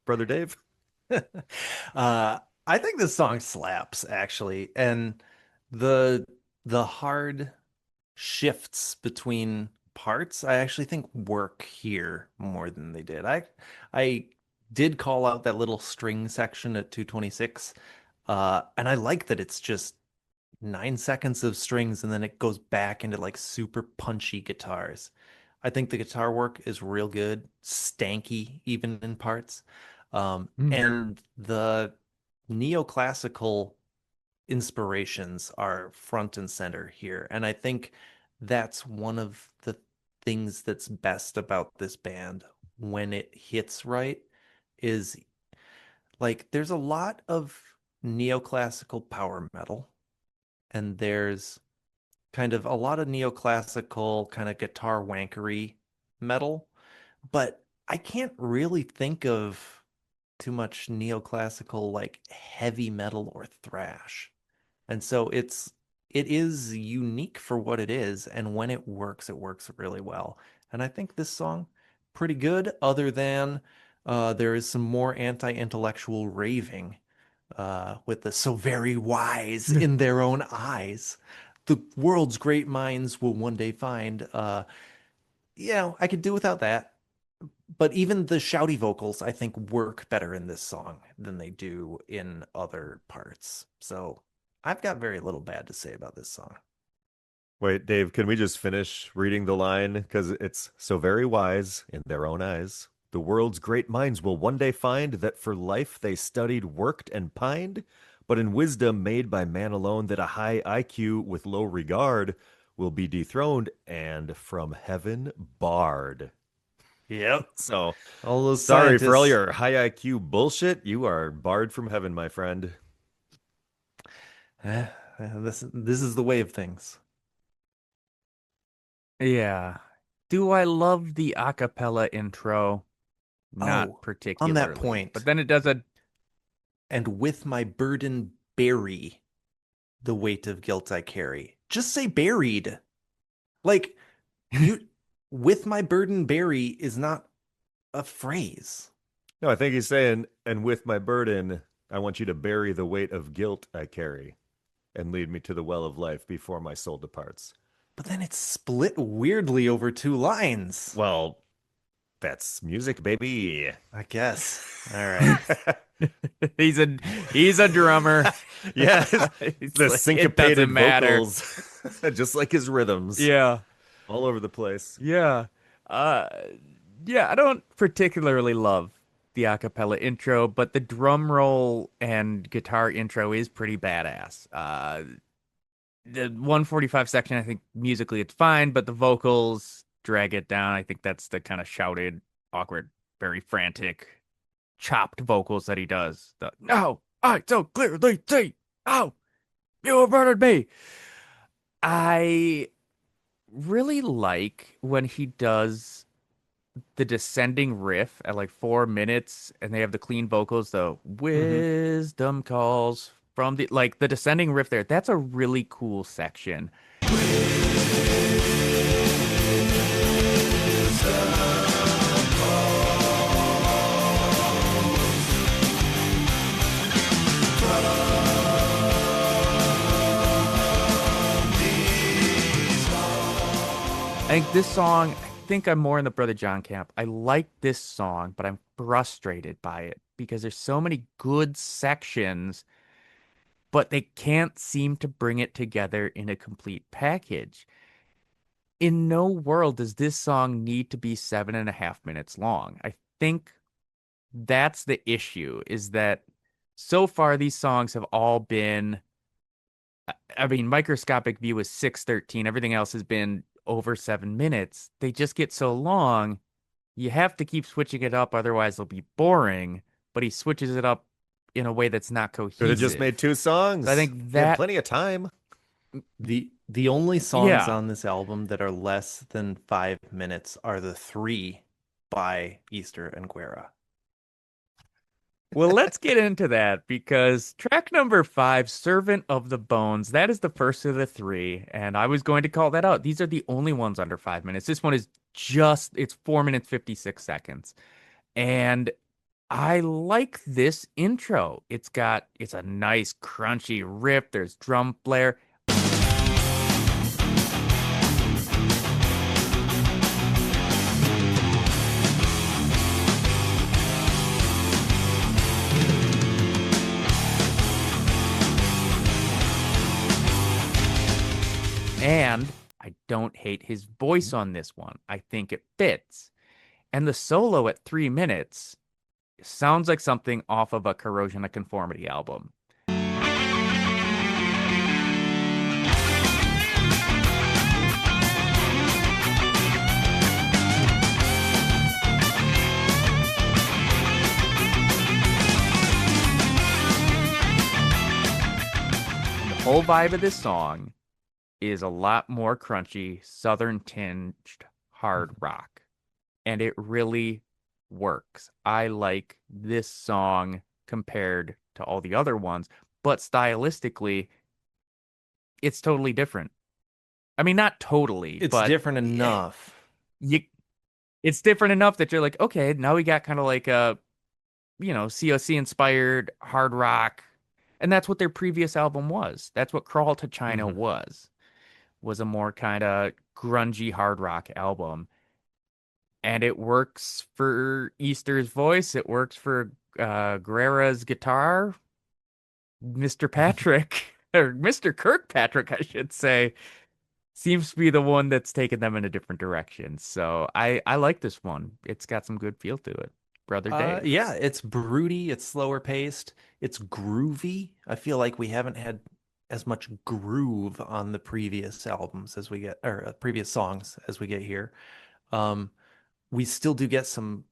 Brother Dave? I think this song slaps actually, and the the hard shifts between parts I actually think work here more than they did. I did call out that little string section at 2:26, and I like that it's just 9 seconds of strings and then it goes back into like super punchy guitars. I think the guitar work is real good, stanky even in parts. Mm. And the neoclassical inspirations are front and center here. And I think that's one of the things that's best about this band when it hits right is like there's a lot of neoclassical power metal and there's kind of a lot of neoclassical kind of guitar wankery metal, but I can't really think of too much neoclassical like heavy metal or thrash. And so it is unique for what it is, and when it works really well. And I think this song pretty good, other than there is some more anti-intellectual raving with the so very wise in their own eyes. The world's great minds will one day find. I could do without that. But even the shouty vocals, I think, work better in this song than they do in other parts. So I've got very little bad to say about this song. Wait, Dave, can we just finish reading the line? Because it's so very wise in their own eyes. The world's great minds will one day find that for life they studied, worked, and pined, but in wisdom made by man alone, that a high IQ with low regard will be dethroned and from heaven barred. Yep. So, All those sorry for all scientists. your high IQ bullshit. You are barred from heaven, my friend. This is the way of things. Yeah. Do I love the a cappella intro? Not Oh, on that particularly. But point, then it does a and with my burden bury the weight of guilt I carry. Just say buried. Like you with my burden bury is not a phrase. No, I think he's saying, and with my burden, I want you to bury the weight of guilt I carry and lead me to the well of life before my soul departs. But then it's split weirdly over two lines. Well, That's music, baby. I guess. All right. He's a drummer. Yeah, It's the like, it doesn't syncopated matter. vocals, just like his rhythms, Yeah. all over the place. Yeah. Uh yeah, I don't particularly love the acapella intro, but the drum roll and guitar intro is pretty badass. The 145 section, I think musically it's fine, but the vocals drag it down. I think that's the kind of shouted, awkward, very frantic, chopped vocals that he does. The no, I so clearly see. Oh, you have murdered me. I really like when he does the descending riff at like 4 minutes and they have the clean vocals, the Mhm. wisdom calls from the like the descending riff there. That's a really cool section. I think this song, I think I'm more in the Brother John camp. I like this song, but I'm frustrated by it because there's so many good sections, but they can't seem to bring it together in a complete package. In no world does this song need to be 7.5 minutes long. I think that's the issue, is that so far these songs have all been, I mean, Microscopic View is 6:13. Everything else has been over 7 minutes. They just get so long. You have to keep switching it up, otherwise they'll be boring. But he switches it up in a way that's not Could have just cohesive. made two songs. So I think He had that, plenty of time. The only songs yeah. on this album that are less than 5 minutes are the three by Easter and Guerra. Well, let's get into that because track number 5, Servant of the Bones, that is the first of the three. And I was going to call that out. These are the only ones under 5 minutes. This one is it's 4 minutes, 56 seconds. And I like this intro. It's a nice crunchy riff. There's drum flare. And I don't hate his voice on this one. I think it fits. And the solo at 3 minutes sounds like something off of a Corrosion of Conformity album. And the whole vibe of this song is a lot more crunchy, southern tinged hard rock. And it really works. I like this song compared to all the other ones, but stylistically, it's totally different. I mean, not totally, It's but different enough. you it's different enough that you're like, okay, now we got kind of like a, COC inspired hard rock. And that's what their previous album was. That's what Crawl to China Mhm. was a more kind of grungy hard rock album. And it works for Easter's voice. It works for Guerra's guitar. Mr. Patrick, or Mr. Kirkpatrick, I should say, seems to be the one that's taken them in a different direction. So I like this one. It's got some good feel to it. Brother Dave. Yeah, it's broody, it's slower paced, it's groovy. I feel like we haven't had as much groove on the previous albums as we get, or previous songs as we get here. Um, we still do get some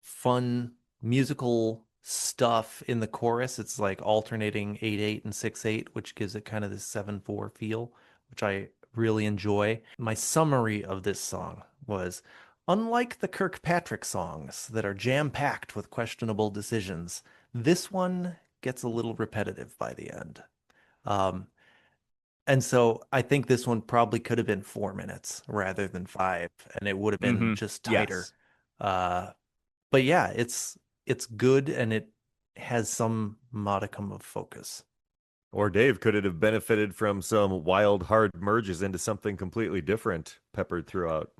fun musical stuff in the chorus. It's like alternating 8/8 and 6/8, which gives it kind of this 7/4 feel, which I really enjoy. My summary of this song was, unlike the Kirkpatrick songs that are jam-packed with questionable decisions, this one gets a little repetitive by the end. Um, and so I think this one probably could have been 4 minutes rather than five, and it would have been just tighter. Yes. But yeah, it's good and it has some modicum of focus. Or Dave, could it have benefited from some wild, hard merges into something completely different peppered throughout?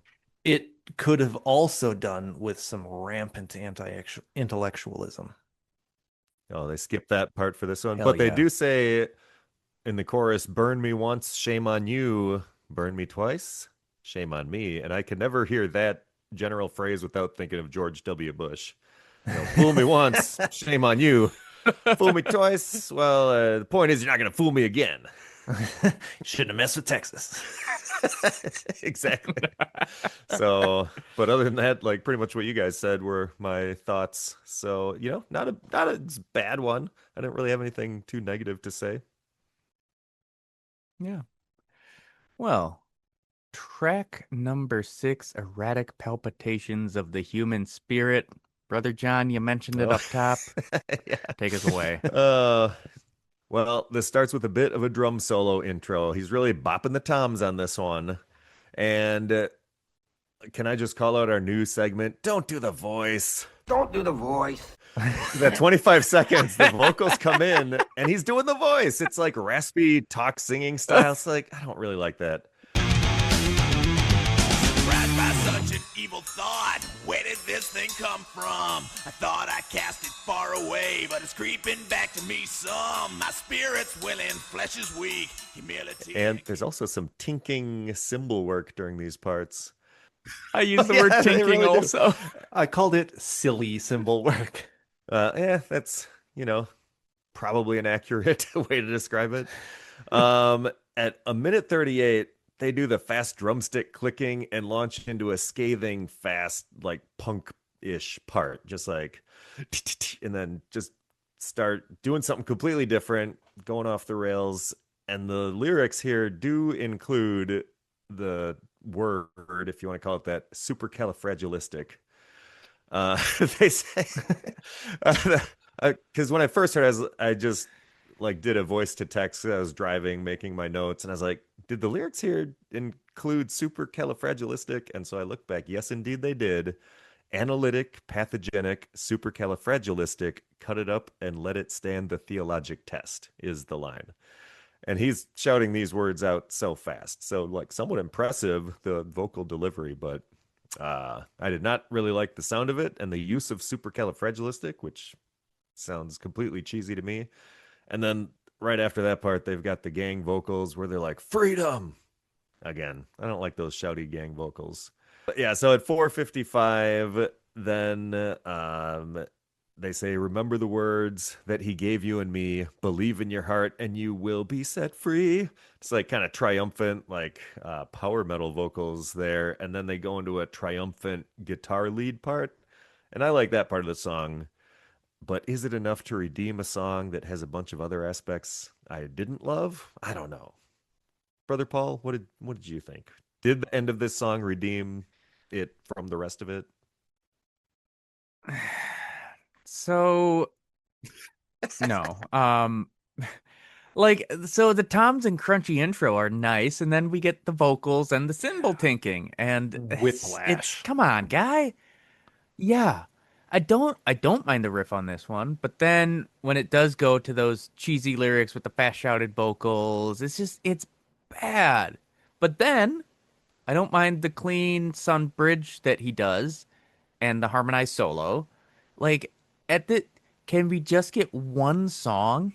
It could have also done with some rampant anti-intellectualism. Oh, they skipped that part for this one. Hell But they yeah. do say in the chorus, burn me once, shame on you. Burn me twice, shame on me. And I can never hear that general phrase without thinking of George W. Bush. Fool me once, shame on you. Fool me twice. Well, the point is, you're not going to fool me again. Shouldn't have messed with Texas. Exactly. So, but other than that, like pretty much what you guys said were my thoughts. So, not a bad one. I didn't really have anything too negative to say. Yeah. Well, track number 6, Erratic Palpitations of the Human Spirit. Brother John, you mentioned it Oh. up top. Yeah. Take us away. Well, this starts with a bit of a drum solo intro. He's really bopping the toms on this one. And can I just call out our new segment? Don't do the voice. Don't do the voice. That 25 seconds, the vocals come in and he's doing the voice. It's like raspy talk singing style. It's like, I don't really like that. Surprised by such an evil thought. Where did this thing come from? I thought I cast it far away, but it's creeping back to me some. My spirit's willing, flesh is weak. Humility. And there's also some tinking cymbal work during these parts. I use the Yeah, word they tinking really do. also. I called it silly symbol work. That's, probably an accurate way to describe it. At a minute 38, they do the fast drumstick clicking and launch into a scathing, fast, like punk-ish part. Just like, and then just start doing something completely different, going off the rails. And the lyrics here do include the word, if you want to call it that, supercalifragilistic. They say, because when I first heard it, I just like did a voice to text. I was driving, making my notes, and I was like, did the lyrics here include supercalifragilistic? And so I looked back. Yes, indeed, they did. Analytic, pathogenic, supercalifragilistic, cut it up and let it stand the theologic test is the line. And he's shouting these words out so fast. So like somewhat impressive, the vocal delivery, but I did not really like the sound of it and the use of supercalifragilistic, which sounds completely cheesy to me. And then right after that part, they've got the gang vocals where they're like, freedom. Again, I don't like those shouty gang vocals. But yeah, so at 4:55, then they say, remember the words that he gave you and me, believe in your heart and you will be set free. It's like kind of triumphant, like power metal vocals there. And then they go into a triumphant guitar lead part. And I like that part of the song. But is it enough to redeem a song that has a bunch of other aspects I didn't love? I don't know. Brother Paul, what did you think? Did the end of this song redeem it from the rest of it? So, no. Like, so the toms and crunchy intro are nice, and then we get the vocals and the cymbal tinking, and Whiplash. come on, guy. Yeah. I don't mind the riff on this one, but then when it does go to those cheesy lyrics with the fast shouted vocals, it's bad. But then I don't mind the clean sun bridge that he does and the harmonized solo. Like at the can we just get one song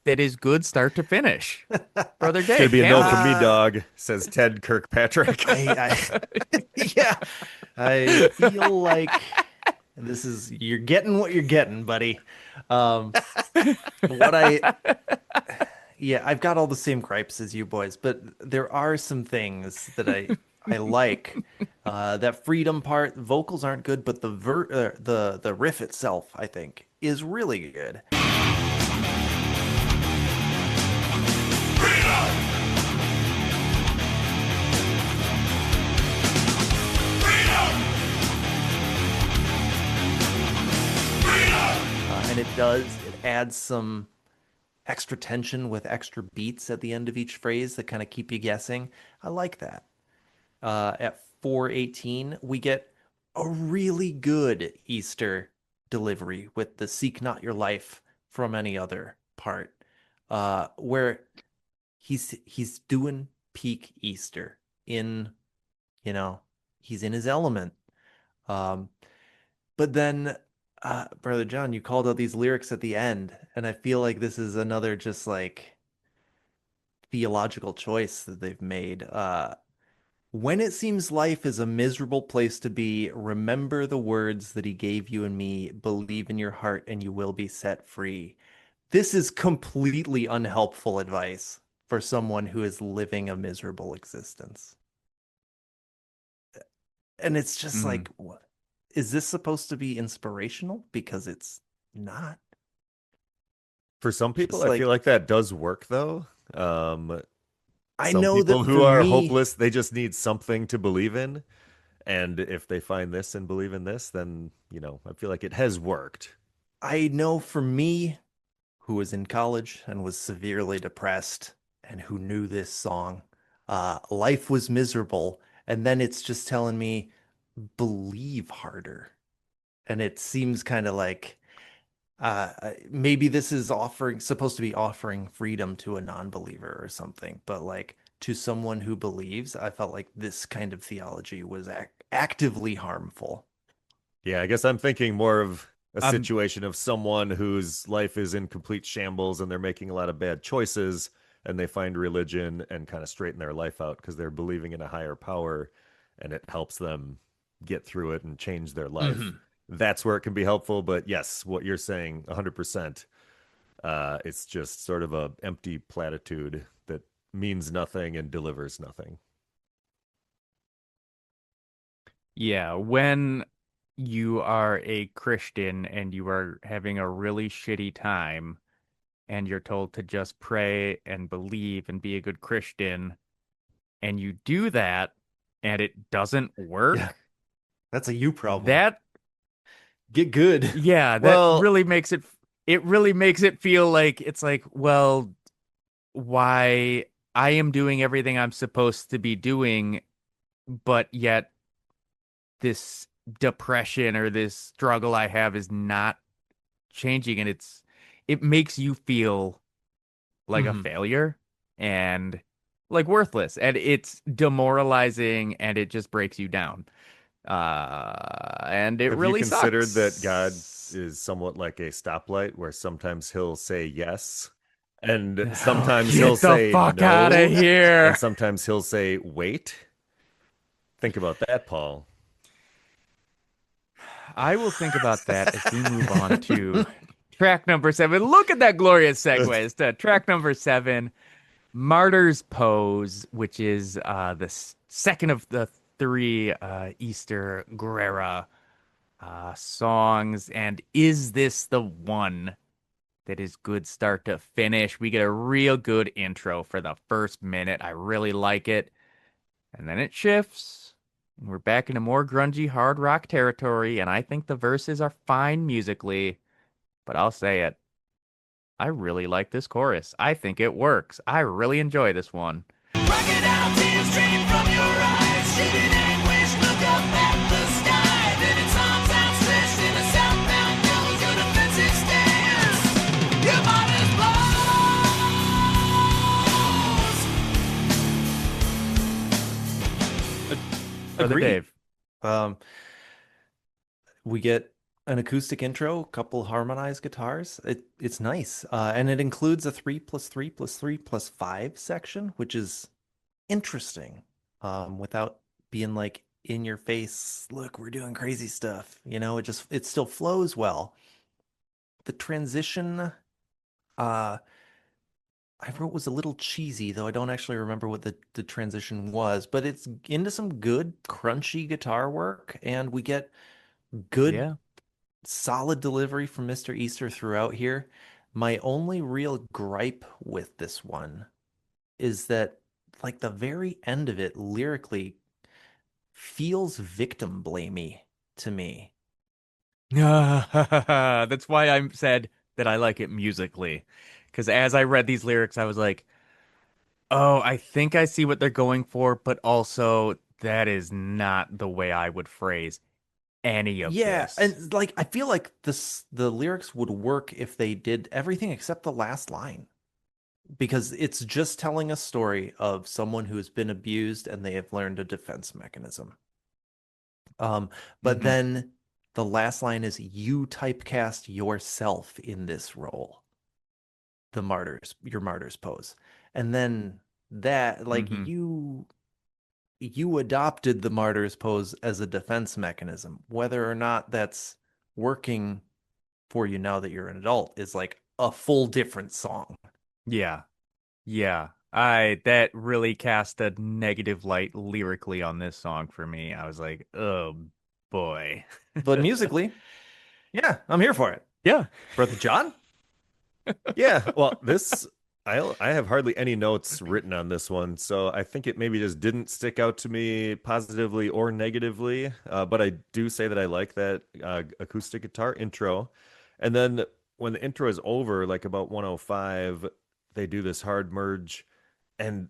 that is good start to finish? Brother It's gonna Dave, be a can no we? from me, dog, says Ted Kirkpatrick. Yeah, I feel like this is you're getting what you're getting, buddy. What I yeah, I've got all the same gripes as you boys, but there are some things that I like. That freedom part, vocals aren't good, but the riff itself, I think, is really good. And it adds some extra tension with extra beats at the end of each phrase that kind of keep you guessing. I like that. At 4:18, we get a really good Easter delivery with the "Seek not your life from any other" part, where he's doing peak Easter in, He's in his element. Um, but then, Brother John, you called out these lyrics at the end, and I feel like this is another just like theological choice that they've made. When it seems life is a miserable place to be, remember the words that he gave you and me. Believe in your heart and you will be set free. This is completely unhelpful advice for someone who is living a miserable existence. And it's just Mm. like, what? Is this supposed to be inspirational? Because it's not. For some people, Just I feel like, like that does work though. Um, I some know people that for who are me, hopeless, they just need something to believe in. And if they find this and believe in this, then, I feel like it has worked. I know for me, who was in college and was severely depressed and who knew this song, life was miserable. And then it's just telling me, believe harder. And it seems kind of like maybe this is supposed to be offering freedom to a non-believer or something, but like to someone who believes, I felt like this kind of theology was actively harmful. Yeah, I guess I'm thinking more of a Um, situation of someone whose life is in complete shambles and they're making a lot of bad choices and they find religion and kind of straighten their life out because they're believing in a higher power and it helps them get through it and change their life. Mhm. That's where it can be helpful. But yes, what you're saying, 100%, it's just sort of a empty platitude that means nothing and delivers nothing. yeah, when you are a Christian and you are having a really shitty time and you're told to just pray and believe and be a good Christian, and you do that and it doesn't Yeah, work, that's a you problem. that, Get good. yeah, that Well, really makes it really makes it feel like it's like, well, why I am doing everything I'm supposed to be doing, but yet this depression or this struggle I have is not changing, and it makes you feel like a Mhm. failure and like worthless, and it's demoralizing, and it just breaks you down. And it have you really considered that God sucks. is somewhat like a stoplight where sometimes he'll say yes and Oh, sometimes he'll get the say fuck out of no and here. sometimes he'll say wait? Think about that, Paul. I will think about that as we move on to track number 7. Look at that glorious segue. It's to track number 7, Martyr's Pose, which is the second of the three Easter Guerrera songs. And is this the one that is good start to finish? We get a real good intro for the first minute. I really like it. And then it shifts. And we're back into more grungy hard rock territory. And I think the verses are fine musically, but I'll say it. I really like this chorus. I think it works. I really enjoy this one. Rocket out, tears stream from your eyes. Shooting anguish, look up at the sky. Then its arms outstretched in a southbound yellow, your defensive stance. Your martyr's Brother Agreed. Dave. Um, we get an acoustic intro, a couple harmonized guitars. It's nice, and it includes a 3+3+3+5 section, which is interesting. Without being like in your face. Look, we're doing crazy stuff. It still flows well. The transition, I wrote was a little cheesy, though I don't actually remember what the transition was, but it's into some good crunchy guitar work, and we get good Yeah. solid delivery from Mr. Easter throughout here. My only real gripe with this one is that, like, the very end of it lyrically feels victim blamey to me. That's why I said that I like it musically. Because as I read these lyrics, I was like, oh, I think I see what they're going for, but also that is not the way I would phrase any of Yeah, this. and like I feel like the lyrics would work if they did everything except the last line, because it's just telling a story of someone who has been abused and they have learned a defense mechanism. Um, but then the last line is you typecast yourself in this role, your martyr's pose. And then that, like, Hmm. you adopted the martyr's pose as a defense mechanism. Whether or not that's working for you now that you're an adult is like a full different song. Yeah. Yeah. That really cast a negative light lyrically on this song for me. I was like, oh boy. But musically, yeah, I'm here for it. Yeah. Brother John? Yeah, well, I have hardly any notes written on this one, so I think it maybe just didn't stick out to me positively or negatively. But I do say that I like that acoustic guitar intro, and then when the intro is over, like about 105, they do this hard merge, and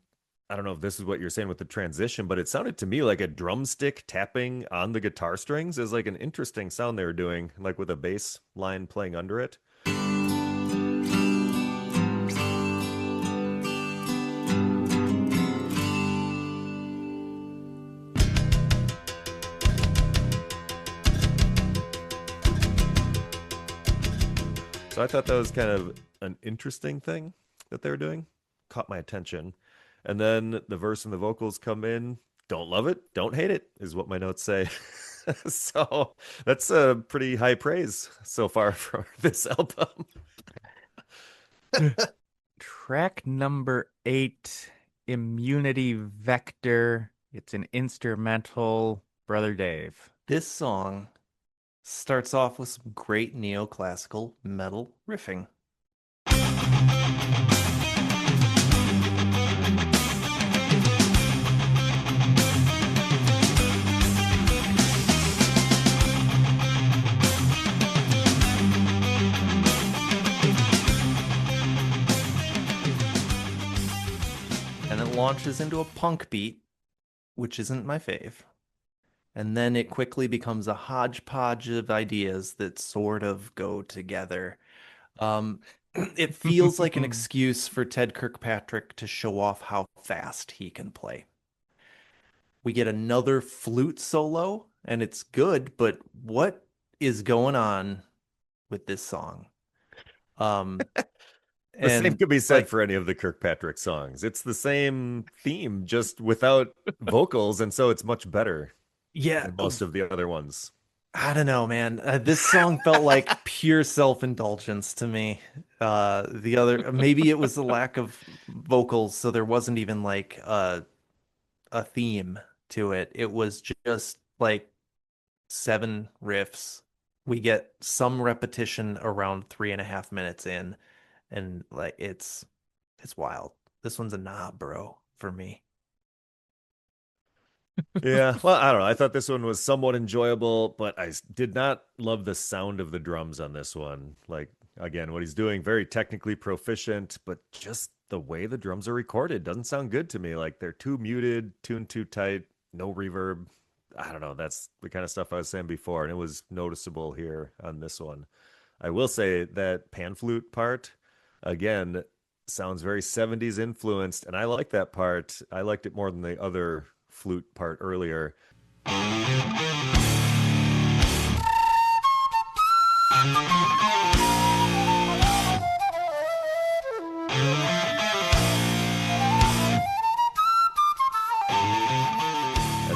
I don't know if this is what you're saying with the transition, but it sounded to me like a drumstick tapping on the guitar strings is like an interesting sound they were doing, like with a bass line playing under it. So I thought that was kind of an interesting thing that they were doing. Caught my attention. And then the verse and the vocals come in. Don't love it, don't hate it, is what my notes say. So that's a pretty high praise so far for this album. Track number 8, Immunity Vector. It's an instrumental, Brother Dave. This song starts off with some great neoclassical metal riffing. And it launches into a punk beat, which isn't my fave. And then it quickly becomes a hodgepodge of ideas that sort of go together. Um, it feels like an excuse for Ted Kirkpatrick to show off how fast he can play. We get another flute solo, and it's good, but what is going on with this song? The same And could be said like, for any of the Kirkpatrick songs. It's the same theme, just without vocals, and so it's much better yeah, than most of the other ones. I don't know, man. This song felt like pure self-indulgence to me. The other, maybe it was the lack of vocals, so there wasn't even like a theme to it. It was just like 7 riffs. We get some repetition around 3.5 minutes in, and like it's wild. This one's a knob, bro, for me. Yeah, well, I don't know. I thought this one was somewhat enjoyable, but did not love the sound of the drums on this one. Like, again, what he's doing, very technically proficient, but just the way the drums are recorded doesn't sound good to me. Like, they're too muted, tuned too tight, no reverb. I don't know. That's the kind of stuff I was saying before, and it was noticeable here on this one. I will say that pan flute part, again, sounds very 70s influenced, and I like that part. I liked it more than the other flute part earlier. And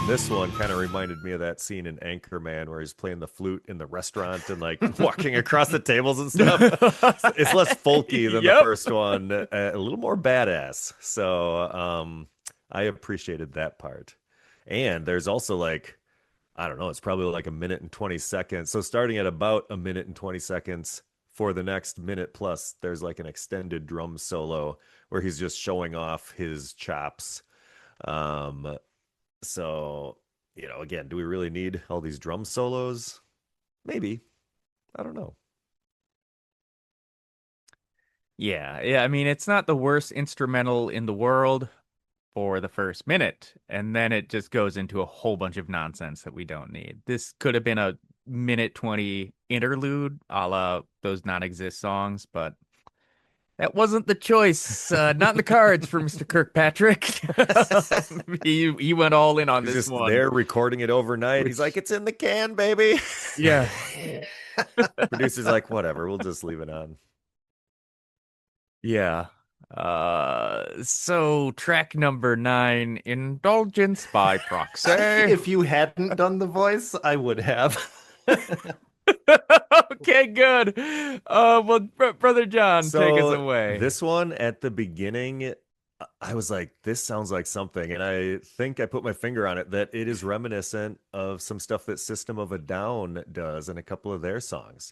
this one kind of reminded me of that scene in Anchorman where he's playing the flute in the restaurant and like walking across the tables and stuff. It's less folky than the first one, a little more badass. So I appreciated that part. And there's also like, I don't know, it's probably like a minute and 20 seconds. So starting at about a minute and 20 seconds for the next minute plus, there's like an extended drum solo where he's just showing off his chops. So, again, do we really need all these drum solos? Maybe. I don't know. Yeah. I mean, it's not the worst instrumental in the world for the first minute, and then it just goes into a whole bunch of nonsense that we don't need. This could have been a minute 20 interlude a la those non-exist songs, but That wasn't the choice. Not in the cards for Mr. Kirkpatrick. He went all in on He's this just one. there recording it overnight. He's like, Which, it's in the can, baby. yeah. Producer's like, whatever, we'll just leave it on. Yeah. So track number 9, Indulgence by Proxy. If you hadn't done the voice, I would have. Okay, good. Well, Brother John, take us So away. this one at the beginning, I was like, this sounds like something. And I think I put my finger on it that it is reminiscent of some stuff that System of a Down does in a couple of their songs.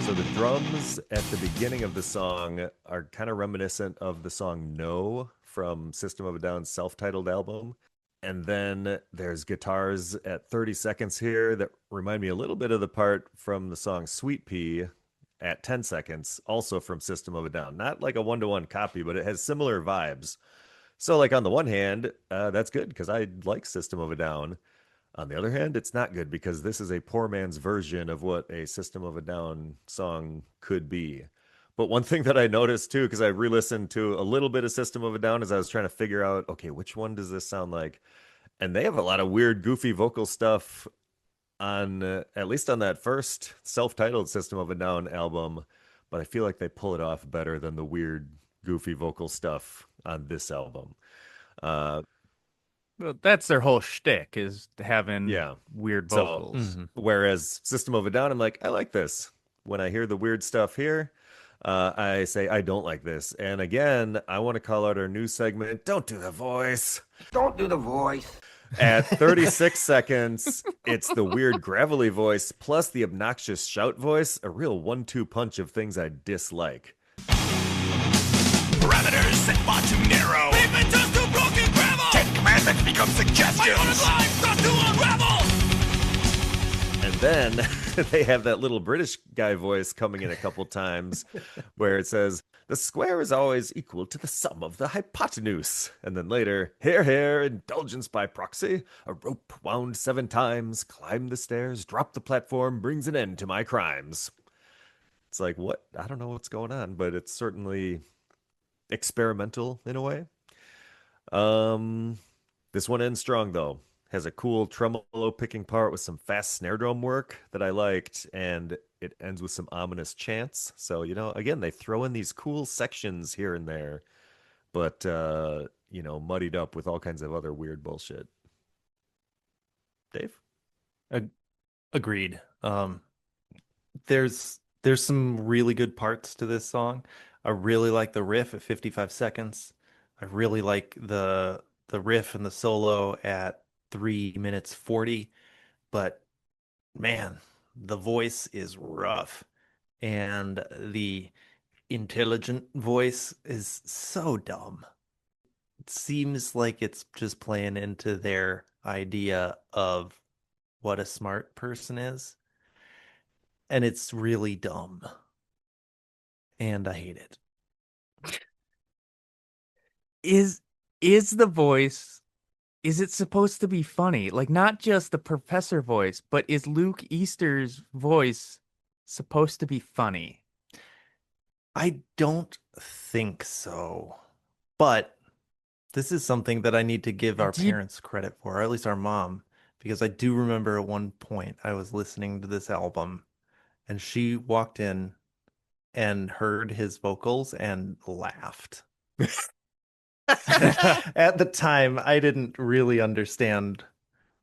So the drums at the beginning of the song are kind of reminiscent of the song No from System of a Down's self-titled album. And then there's guitars at 30 seconds here that remind me a little bit of the part from the song Sweet Pea at 10 seconds, also from System of a Down. Not like a one-to-one copy, but it has similar vibes. So like on the one hand, that's good because I like System of a Down. On the other hand, it's not good because this is a poor man's version of what a System of a Down song could be. But one thing that I noticed too, because I re-listened to a little bit of System of a Down as I was trying to figure out, okay, which one does this sound like? And they have a lot of weird, goofy vocal stuff on, at least on that first self-titled System of a Down album. But I feel like they pull it off better than the weird, goofy vocal stuff on this album. Uh, Well, that's their whole shtick is having Yeah. weird So, vocals. Whereas System of a Down, I'm like, I like this. When I hear the weird stuff here, I say, I don't like this. And again, I want to call out our new segment, Don't Do the Voice. Don't do the voice. At 36 seconds, it's the weird gravelly voice plus the obnoxious shout voice, a real 1-2 punch of things I dislike. Parameters set far too narrow. Pavement turns to broken gravel. 10 commandments become suggestions. My honest line starts to unravel. And then they have that little British guy voice coming in a couple times where it says, the square is always equal to the sum of the hypotenuse. And then later, here, indulgence by proxy. A rope wound 7 times, climb the stairs, drop the platform, brings an end to my crimes. It's like, what? I don't know what's going on, but it's certainly experimental in a way. This one ends strong though. Has a cool tremolo picking part with some fast snare drum work that I liked, and it ends with some ominous chants. So, again, they throw in these cool sections here and there, but muddied up with all kinds of other weird bullshit. Dave? Agreed. There's some really good parts to this song. I really like the riff at 55 seconds. I really like the riff and the solo at 3 minutes 40. But man, the voice is rough. And the intelligent voice is so dumb. It seems like it's just playing into their idea of what a smart person is. And it's really dumb. And I hate it. Is the voice, is it supposed to be funny? Like not just the professor voice, but is Luke Easter's voice supposed to be funny? I don't think so. But this is something that I need to give our Do you- parents credit for, or at least our mom, because I do remember at one point I was listening to this album and she walked in and heard his vocals and laughed. At the time, I didn't really understand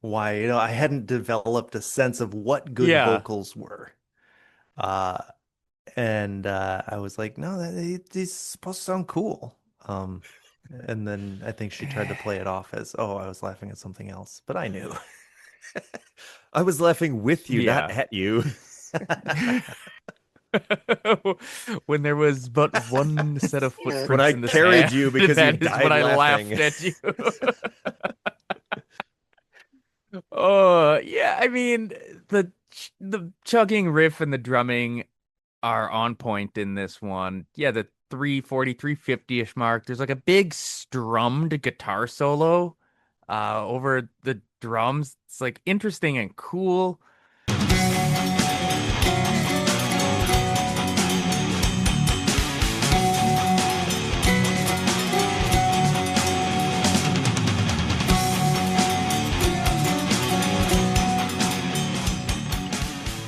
why. I hadn't developed a sense of what good Yeah. vocals were. And I was like, no, he's supposed to sound cool. And then I think she tried to play it off as, oh, I was laughing at something else, but I knew. I was laughing with you, not Yeah. at you. When there was but one set of footprints When I in the carried sand, you because you that is died when I laughing. laughed at you. Oh, yeah, I mean the chugging riff and the drumming are on point in this one. Yeah, the 340, 350-ish mark. There's like a big strummed guitar solo over the drums. It's like interesting and cool.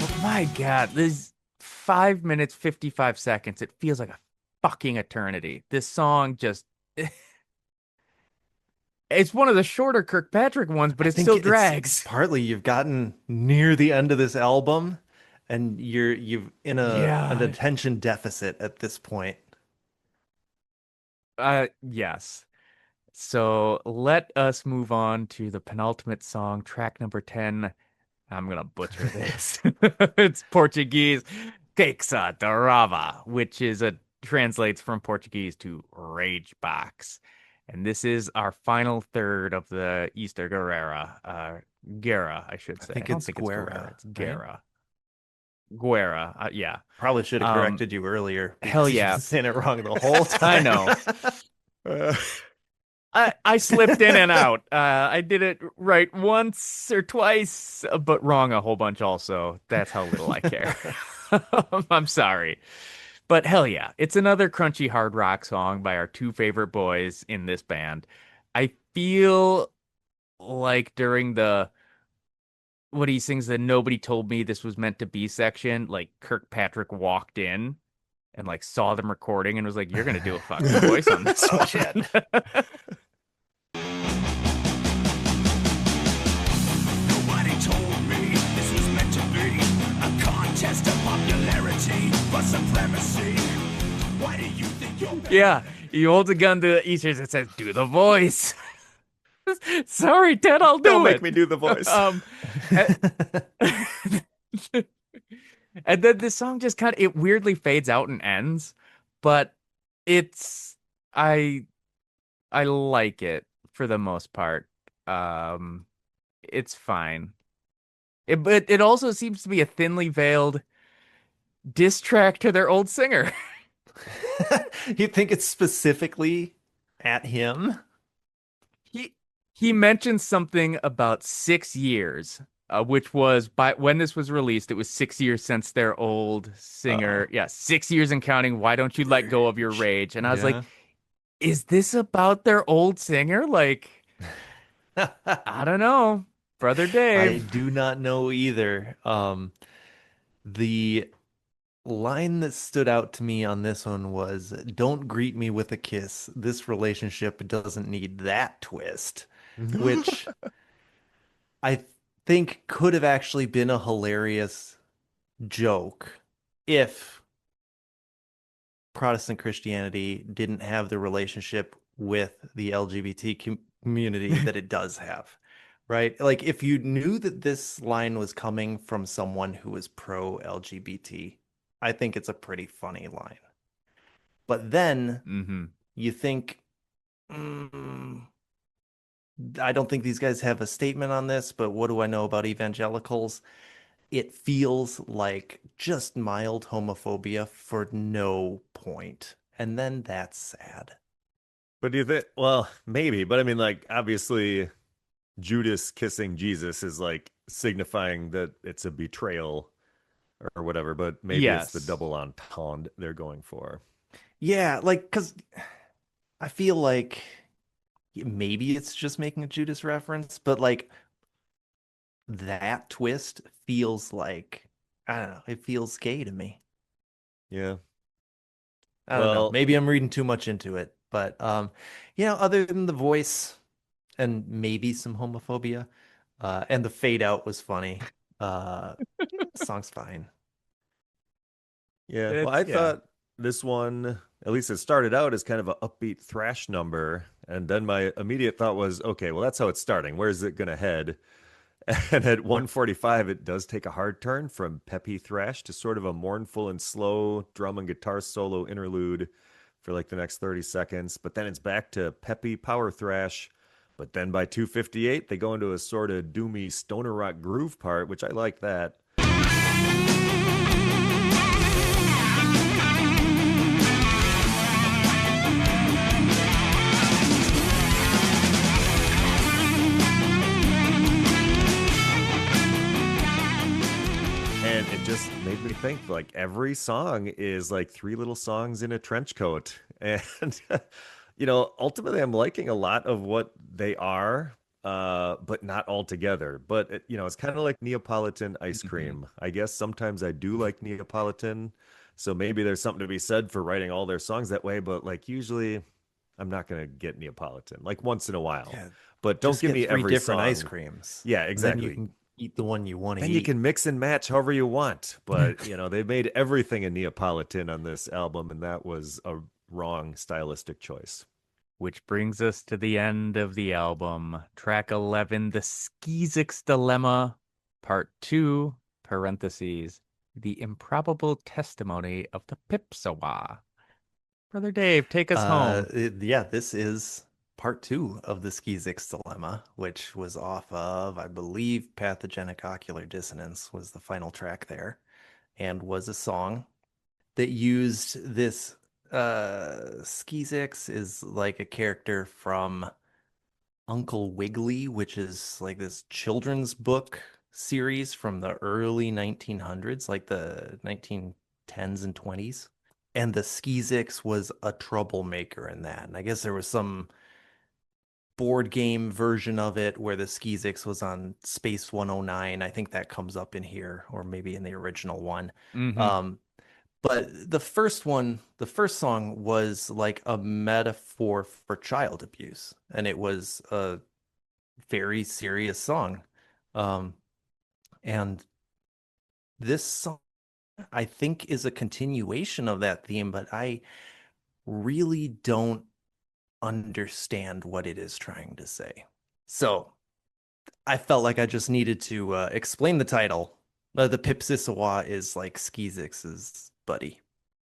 Oh my God, this 5 minutes, 55 seconds. It feels like a fucking eternity. This song just it's one of the shorter Kirkpatrick ones, but I it think still it's drags. partly you've gotten near the end of this album and you've in an Yeah. attention deficit at this point. Yes. So let us move on to the penultimate song, track number 10. I'm gonna butcher this. It's Portuguese, Queixa da Rava, which translates from Portuguese to rage box. And this is our final third of the Easter Guerrera. Guerra, I should I say. think I don't it's think it's Guerra, Guerra, it's right? Guerra. Guerra, yeah. Probably should have corrected you earlier Hell because you've yeah. been saying it wrong the whole I time. know. Uh, I slipped in and out. I did it right once or twice, but wrong a whole bunch also. That's how little I care. I'm sorry. But hell yeah, it's another crunchy hard rock song by our two favorite boys in this band. I feel like during what he sings, the "Nobody Told Me This Was Meant to Be" section, like Kirkpatrick walked in and like saw them recording and was like, "You're gonna do a fucking voice on this Oh, one." shit. Nobody told me this was meant to be a contest of popularity for supremacy. Why do you think you're better? Yeah, he holds a gun to Easter's and says, "Do the voice." Sorry, Ted, I'll do don't make it. me do the voice. And, and then the song just kind of it weirdly fades out and ends, but it's I I like it for the most part. It's fine. But it also seems to be a thinly veiled diss track to their old singer. You think it's specifically at him? He mentioned something about 6 years, which was when this was released, it was 6 years since their old singer. Uh-oh. Yeah, 6 years and counting. Why don't you let go of your rage? And I was like, Yeah. is this about their old singer? Like, I don't know, Brother I Dave. do not know either. The line that stood out to me on this one was, "Don't greet me with a kiss. This relationship doesn't need that twist," which I think could have actually been a hilarious joke if Protestant Christianity didn't have the relationship with the LGBT community that it does have, right? Like if you knew that this line was coming from someone who was pro LGBT, I think it's a pretty funny line. But then Mm-hmm. you think, I don't think these guys have a statement on this, but what do I know about evangelicals? It feels like just mild homophobia for no point. And then that's sad. But do you think, well, maybe, but I mean, like, obviously, Judas kissing Jesus is like signifying that it's a betrayal or whatever, but maybe it's the Yes. double entendre they're going for. Yeah, like, because I feel like maybe it's just making a Judas reference, but like that twist feels like, I don't know, it feels gay to me. Yeah. I don't know. Well- Maybe I'm reading too much into it, but other than the voice and maybe some homophobia, and the fade out was funny. Song's fine. Yeah. Well, I Yeah. thought this one, at least it started out as kind of an upbeat thrash number. And then my immediate thought was, okay, well, that's how it's starting. Where is it going to head? And at 1:45, it does take a hard turn from peppy thrash to sort of a mournful and slow drum and guitar solo interlude for like the next 30 seconds. But then it's back to peppy power thrash. But then by 2:58, they go into a sort of doomy stoner rock groove part, which I like that. And it just made me think like every song is like three little songs in a trench coat. And, ultimately I'm liking a lot of what they are, but not all together. But, it's kind of like Neapolitan ice cream. I guess sometimes I do like Neapolitan. So maybe there's something to be said for writing all their songs that way. But like usually I'm not going to get Neapolitan, like once in a while. Yeah, But don't just give get me three every different song. ice creams. Yeah, And then you exactly. can eat the one you want to Then eat. you can mix and match however you want. But, they made everything a Neapolitan on this album, and that was a wrong stylistic choice. Which brings us to the end of the album. Track 11, The Skeezix Dilemma, Part 2, parentheses, The Improbable Testimony of the Pipsawa. Brother Dave, take us home. This is part 2 of the Skeezix Dilemma, which was off of, I believe, Pathogenic Ocular Dissonance was the final track there, and was a song that used this. Skeezix is like a character from Uncle Wiggily, which is like this children's book series from the early 1900s, like the 1910s and 20s. And the Skeezix was a troublemaker in that. And I guess there was some board game version of it where the Skeezix was on Space 109. I think that comes up in here, or maybe in the original one. But the first song was like a metaphor for child abuse, and it was a very serious song. And this song, I think, is a continuation of that theme, but I really don't understand what it is trying to say. So I felt like I just needed to explain the title. The Pipsawa is like Skeezix's buddy,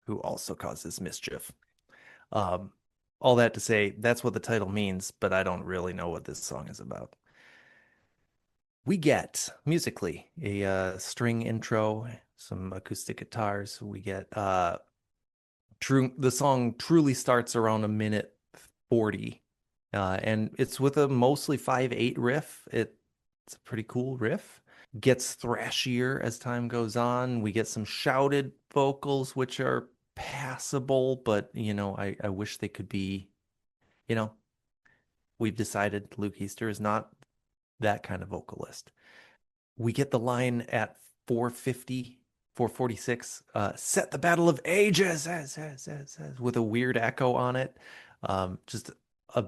who also causes mischief. All that to say, that's what the title means, but I don't really know what this song is about. We get musically a string intro, some acoustic guitars. We get the song truly starts around a minute 40, and it's with a mostly 5/8 riff. It's a pretty cool riff. Gets thrashier as time goes on. We get some shouted vocals, which are passable, but I wish they could be, we've decided Luke Easter is not that kind of vocalist. We get the line at 450, 446, set the battle of ages, with a weird echo on it. Just a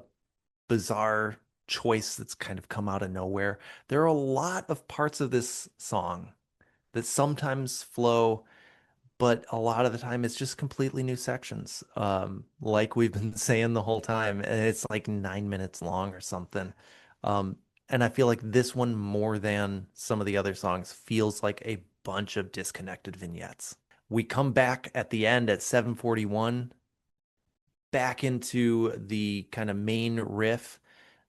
bizarre choice that's kind of come out of nowhere. There are a lot of parts of this song that sometimes flow, but a lot of the time it's just completely new sections, like we've been saying the whole time, and it's like 9 minutes long or something. And I feel like this one, more than some of the other songs, feels like a bunch of disconnected vignettes. We come back at the end at 7:41, back into the kind of main riff,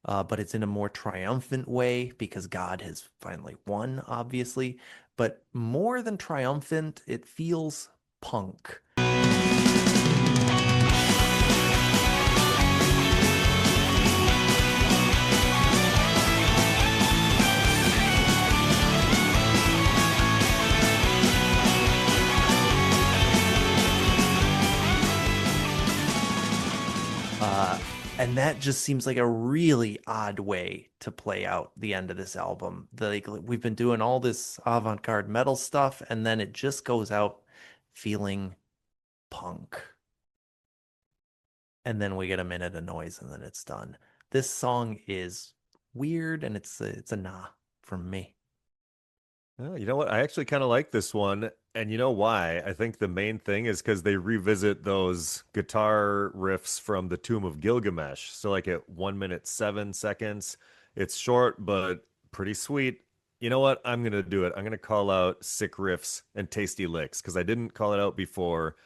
but it's in a more triumphant way because God has finally won, obviously. But more than triumphant, it feels punk. And that just seems like a really odd way to play out the end of this album. We've been doing all this avant-garde metal stuff, and then it just goes out feeling punk. And then we get a minute of noise, and then it's done. This song is weird, and it's a nah from me. Oh, you know what? I actually kind of like this one. And you know why? I think the main thing is because they revisit those guitar riffs from the Tomb of Gilgamesh. So, like at 1 minute, 7 seconds, it's short, but pretty sweet. You know what? I'm going to do it. I'm going to call out sick riffs and tasty licks because I didn't call it out before.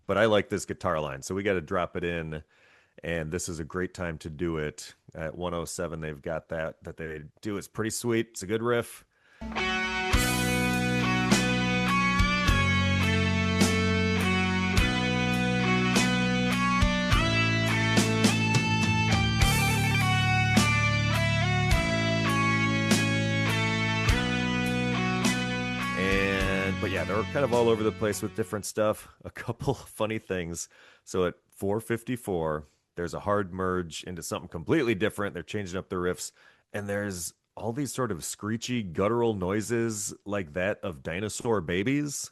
But I like this guitar line. So we got to drop it in. And this is a great time to do it. At 107, they've got that they do. It's pretty sweet. It's a good riff. yeah, they were kind of all over the place with different stuff. A couple funny things. So at 4:54, there's a hard merge into something completely different. They're changing up the riffs, and there's all these sort of screechy, guttural noises like that of dinosaur babies.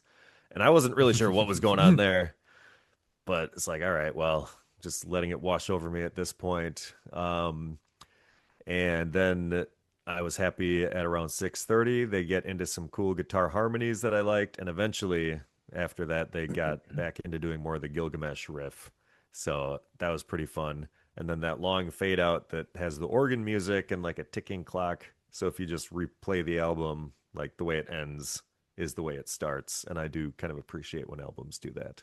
And I wasn't really sure what was going on there, but it's like, all right, well, just letting it wash over me at this point. And then I was happy at around 6:30 they get into some cool guitar harmonies that I liked, and eventually after that they got back into doing more of the Gilgamesh riff. So that was pretty fun. And then that long fade out that has the organ music and like a ticking clock. So if you just replay the album, like the way it ends is the way it starts, and I do kind of appreciate when albums do that.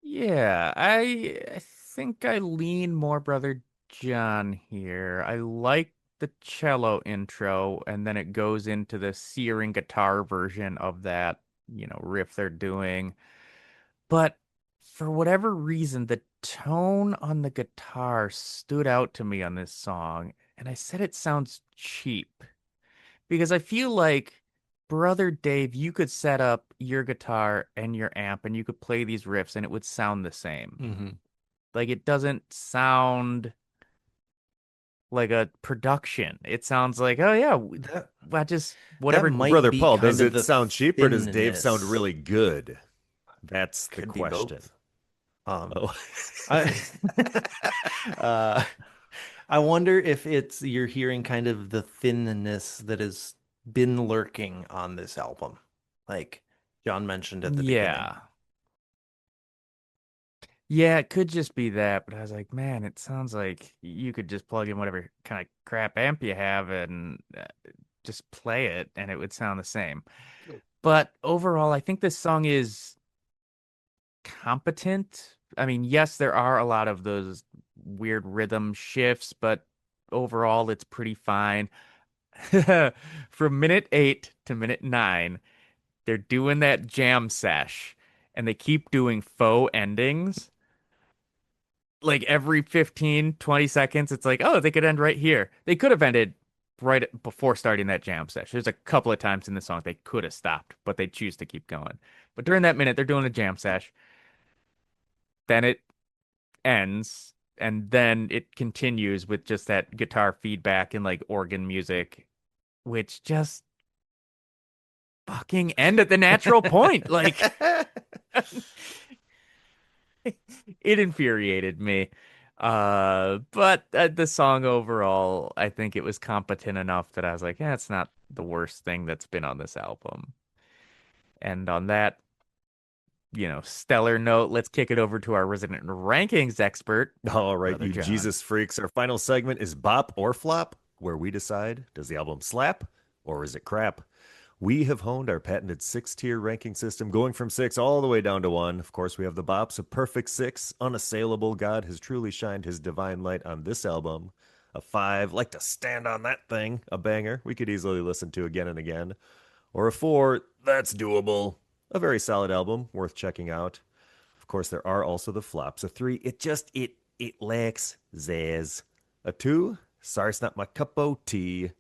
Yeah, I think I lean more Brother John here. I like the cello intro, and then it goes into the searing guitar version of that, riff they're doing. But for whatever reason, the tone on the guitar stood out to me on this song, and I said it sounds cheap because I feel like Brother Dave, you could set up your guitar and your amp and you could play these riffs and it would sound the same. Mm-hmm. Like it doesn't sound like a production. It sounds like, oh yeah, I just That whatever. Well, might Brother be Paul, kind does of it the sound cheap or does Dave sound thinness. really good? That's the Could be question. both. Um, Oh. I uh, I wonder if it's you're hearing kind of the thinness that has been lurking on this album, like John mentioned at the beginning. Yeah. Yeah, it could just be that, but I was like, man, it sounds like you could just plug in whatever kind of crap amp you have and just play it and it would sound the same. But overall, I think this song is competent. I mean, yes, there are a lot of those weird rhythm shifts, but overall, it's pretty fine. From minute 8 to minute 9, they're doing that jam sesh and they keep doing faux endings. Like every 15, 20 seconds, it's like, oh, they could end right here. They could have ended before starting that jam session. There's a couple of times in the song they could have stopped, but they choose to keep going. But during that minute, they're doing a jam sesh. Then it ends, and then it continues with just that guitar feedback and like organ music, which just fucking end at the natural point. Like it infuriated me. But the song overall, I think it was competent enough that I was like, yeah, it's not the worst thing that's been on this album. And on that, stellar note, let's kick it over to our resident rankings expert, All right, Brother you John. Jesus freaks. Our final segment is Bop or Flop, where we decide, does the album slap or is it crap? We have honed our patented 6-tier ranking system, going from 6 all the way down to 1. Of course, we have the bops, a perfect 6, unassailable. God has truly shined his divine light on this album. A 5, like to stand on that thing, a banger we could easily listen to again and again. Or a 4, that's doable. A very solid album, worth checking out. Of course, there are also the flops. A 3, it lacks zazz. A 2, sorry, it's not my cup of tea.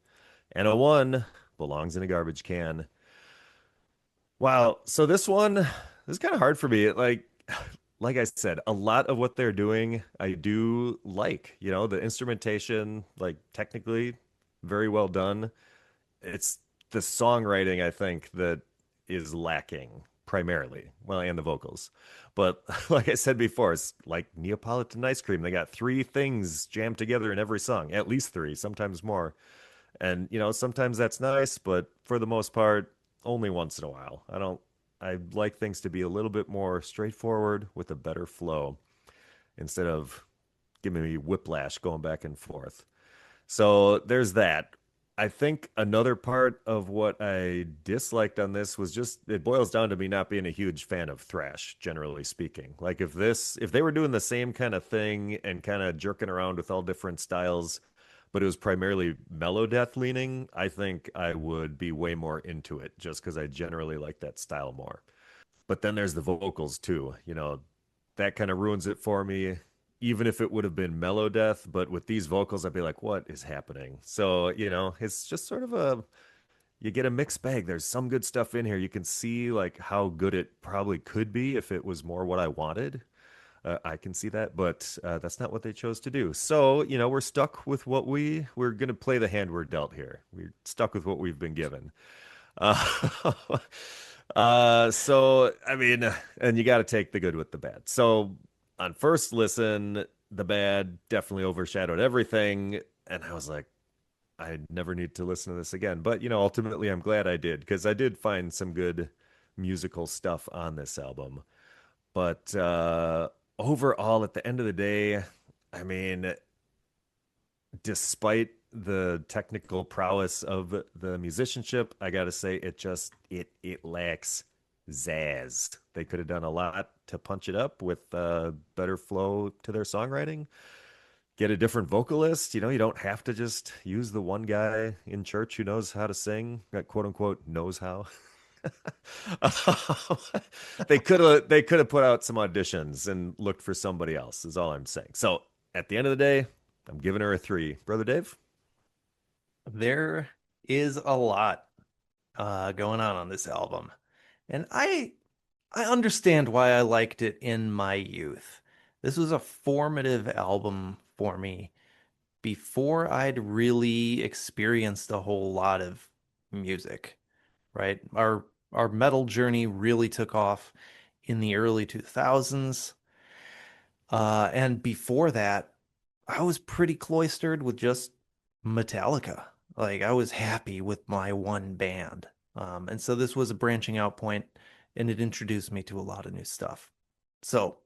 And a 1 belongs in a garbage can. Wow. So this is kind of hard for me. Like I said, a lot of what they're doing, I do like. The instrumentation, like technically very well done. It's the songwriting, I think, that is lacking primarily. Well, and the vocals. But like I said before, it's like Neapolitan ice cream. They got 3 things jammed together in every song, at least 3, sometimes more. And sometimes that's nice, but for the most part, only once in a while. I like things to be a little bit more straightforward with a better flow instead of giving me whiplash going back and forth. So there's that. I think another part of what I disliked on this was just it boils down to me not being a huge fan of thrash, generally speaking. Like if they were doing the same kind of thing and kind of jerking around with all different styles, but it was primarily melodeath leaning, I think I would be way more into it just because I generally like that style more. But then there's the vocals too. That kind of ruins it for me. Even if it would have been melodeath, but with these vocals, I'd be like, what is happening? So, it's just sort of you get a mixed bag. There's some good stuff in here. You can see like how good it probably could be if it was more what I wanted. I can see that, but that's not what they chose to do. So, we're stuck with we're going to play the hand we're dealt here. We're stuck with what we've been given. Uh, so I mean, and you got to take the good with the bad. So on first listen, the bad definitely overshadowed everything, and I was like, I never need to listen to this again. But ultimately, I'm glad I did because I did find some good musical stuff on this album. But overall, at the end of the day, I mean, despite the technical prowess of the musicianship, I gotta say it lacks zazz. They could have done a lot to punch it up with better flow to their songwriting. Get a different vocalist. You don't have to just use the one guy in church who knows how to sing, quote unquote, knows how. They could have put out some auditions and looked for somebody else, is all I'm saying. So at the end of the day, I'm giving her a 3. Brother Dave? There is a lot going on this album. And I understand why I liked it in my youth. This was a formative album for me before I'd really experienced a whole lot of music, right? Our metal journey really took off in the early 2000s. And before that, I was pretty cloistered with just Metallica. Like I was happy with my one band. And so this was a branching out point and it introduced me to a lot of new stuff. So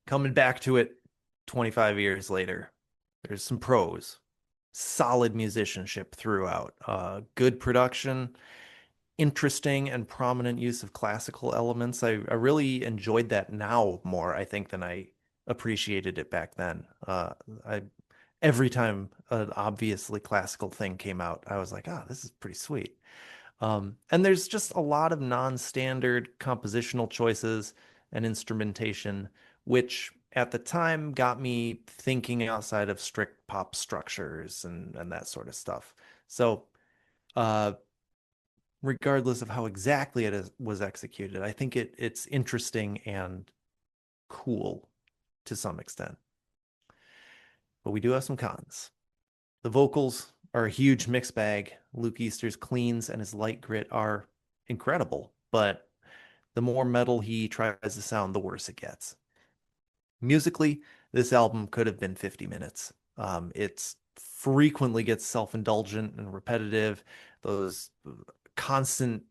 coming back to it 25 years later, there's some pros, solid musicianship throughout, good production, interesting and prominent use of classical elements. I really enjoyed that now more, I think, than I appreciated it back then. I every time an obviously classical thing came out, I was like, this is pretty sweet. And there's just a lot of non-standard compositional choices and instrumentation, which at the time got me thinking outside of strict pop structures and that sort of stuff. So, uh, regardless of how exactly was executed, I think it's interesting and cool to some extent. But we do have some cons. The vocals are a huge mixed bag. Luke Easter's cleans and his light grit are incredible, but the more metal he tries to sound, the worse it gets. Musically, this album could have been 50 minutes. It's frequently gets self-indulgent and repetitive. Those constant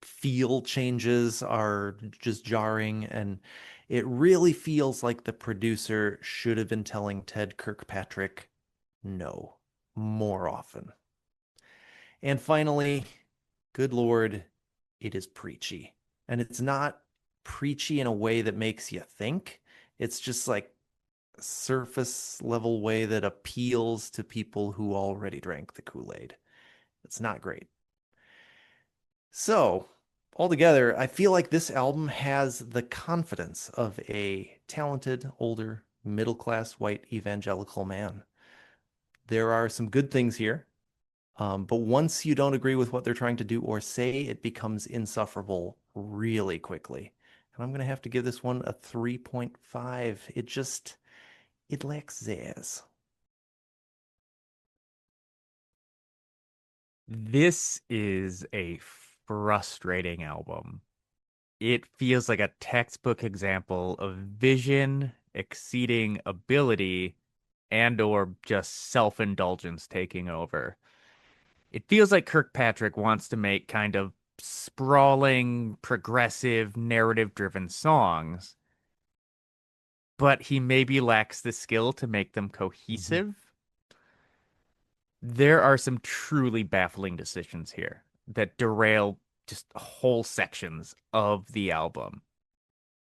feel changes are just jarring, and it really feels like the producer should have been telling Ted Kirkpatrick no more often. And finally, good Lord, it is preachy. And it's not preachy in a way that makes you think. It's just like a surface level way that appeals to people who already drank the Kool-Aid. It's not great. So, altogether, I feel like this album has the confidence of a talented, older, middle-class white evangelical man. There are some good things here, but once you don't agree with what they're trying to do or say, it becomes insufferable really quickly. And I'm going to have to give this one a 3.5. It lacks zazz. This is a frustrating album. It feels like a textbook example of vision exceeding ability and or just self-indulgence taking over. It feels like Kirkpatrick wants to make kind of sprawling, progressive, narrative-driven songs, but he maybe lacks the skill to make them cohesive. There are some truly baffling decisions here that derail just whole sections of the album.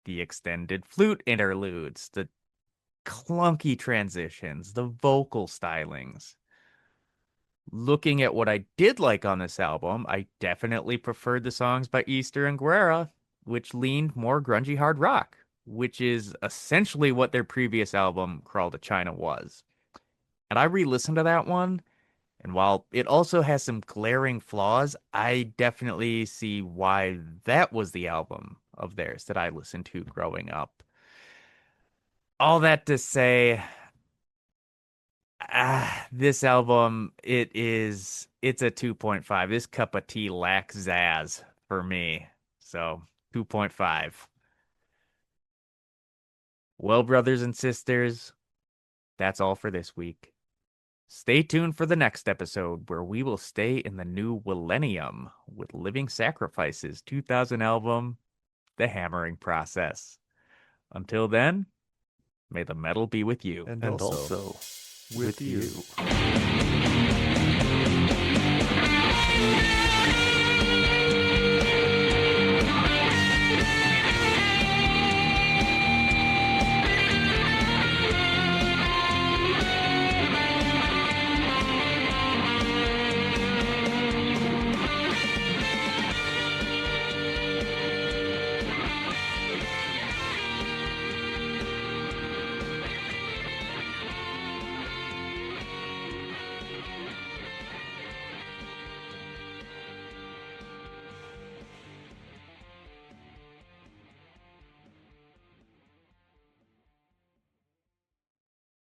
The extended flute interludes, the clunky transitions, the vocal stylings. Looking at what I did like on this album, I definitely preferred the songs by Easter and Guerra, which leaned more grungy hard rock, which is essentially what their previous album, Crawl to China, was. And I re-listened to that one, And while it also has some glaring flaws, I definitely see why that was the album of theirs that I listened to growing up. All that to say, this album, it's a 2.5. This cup of tea lacks zazz for me. So 2.5. Well, brothers and sisters, that's all for this week. Stay tuned for the next episode where we will stay in the new millennium with Living Sacrifice's 2000 album, The Hammering Process. Until then, may the metal be with you. And And also also with you. you.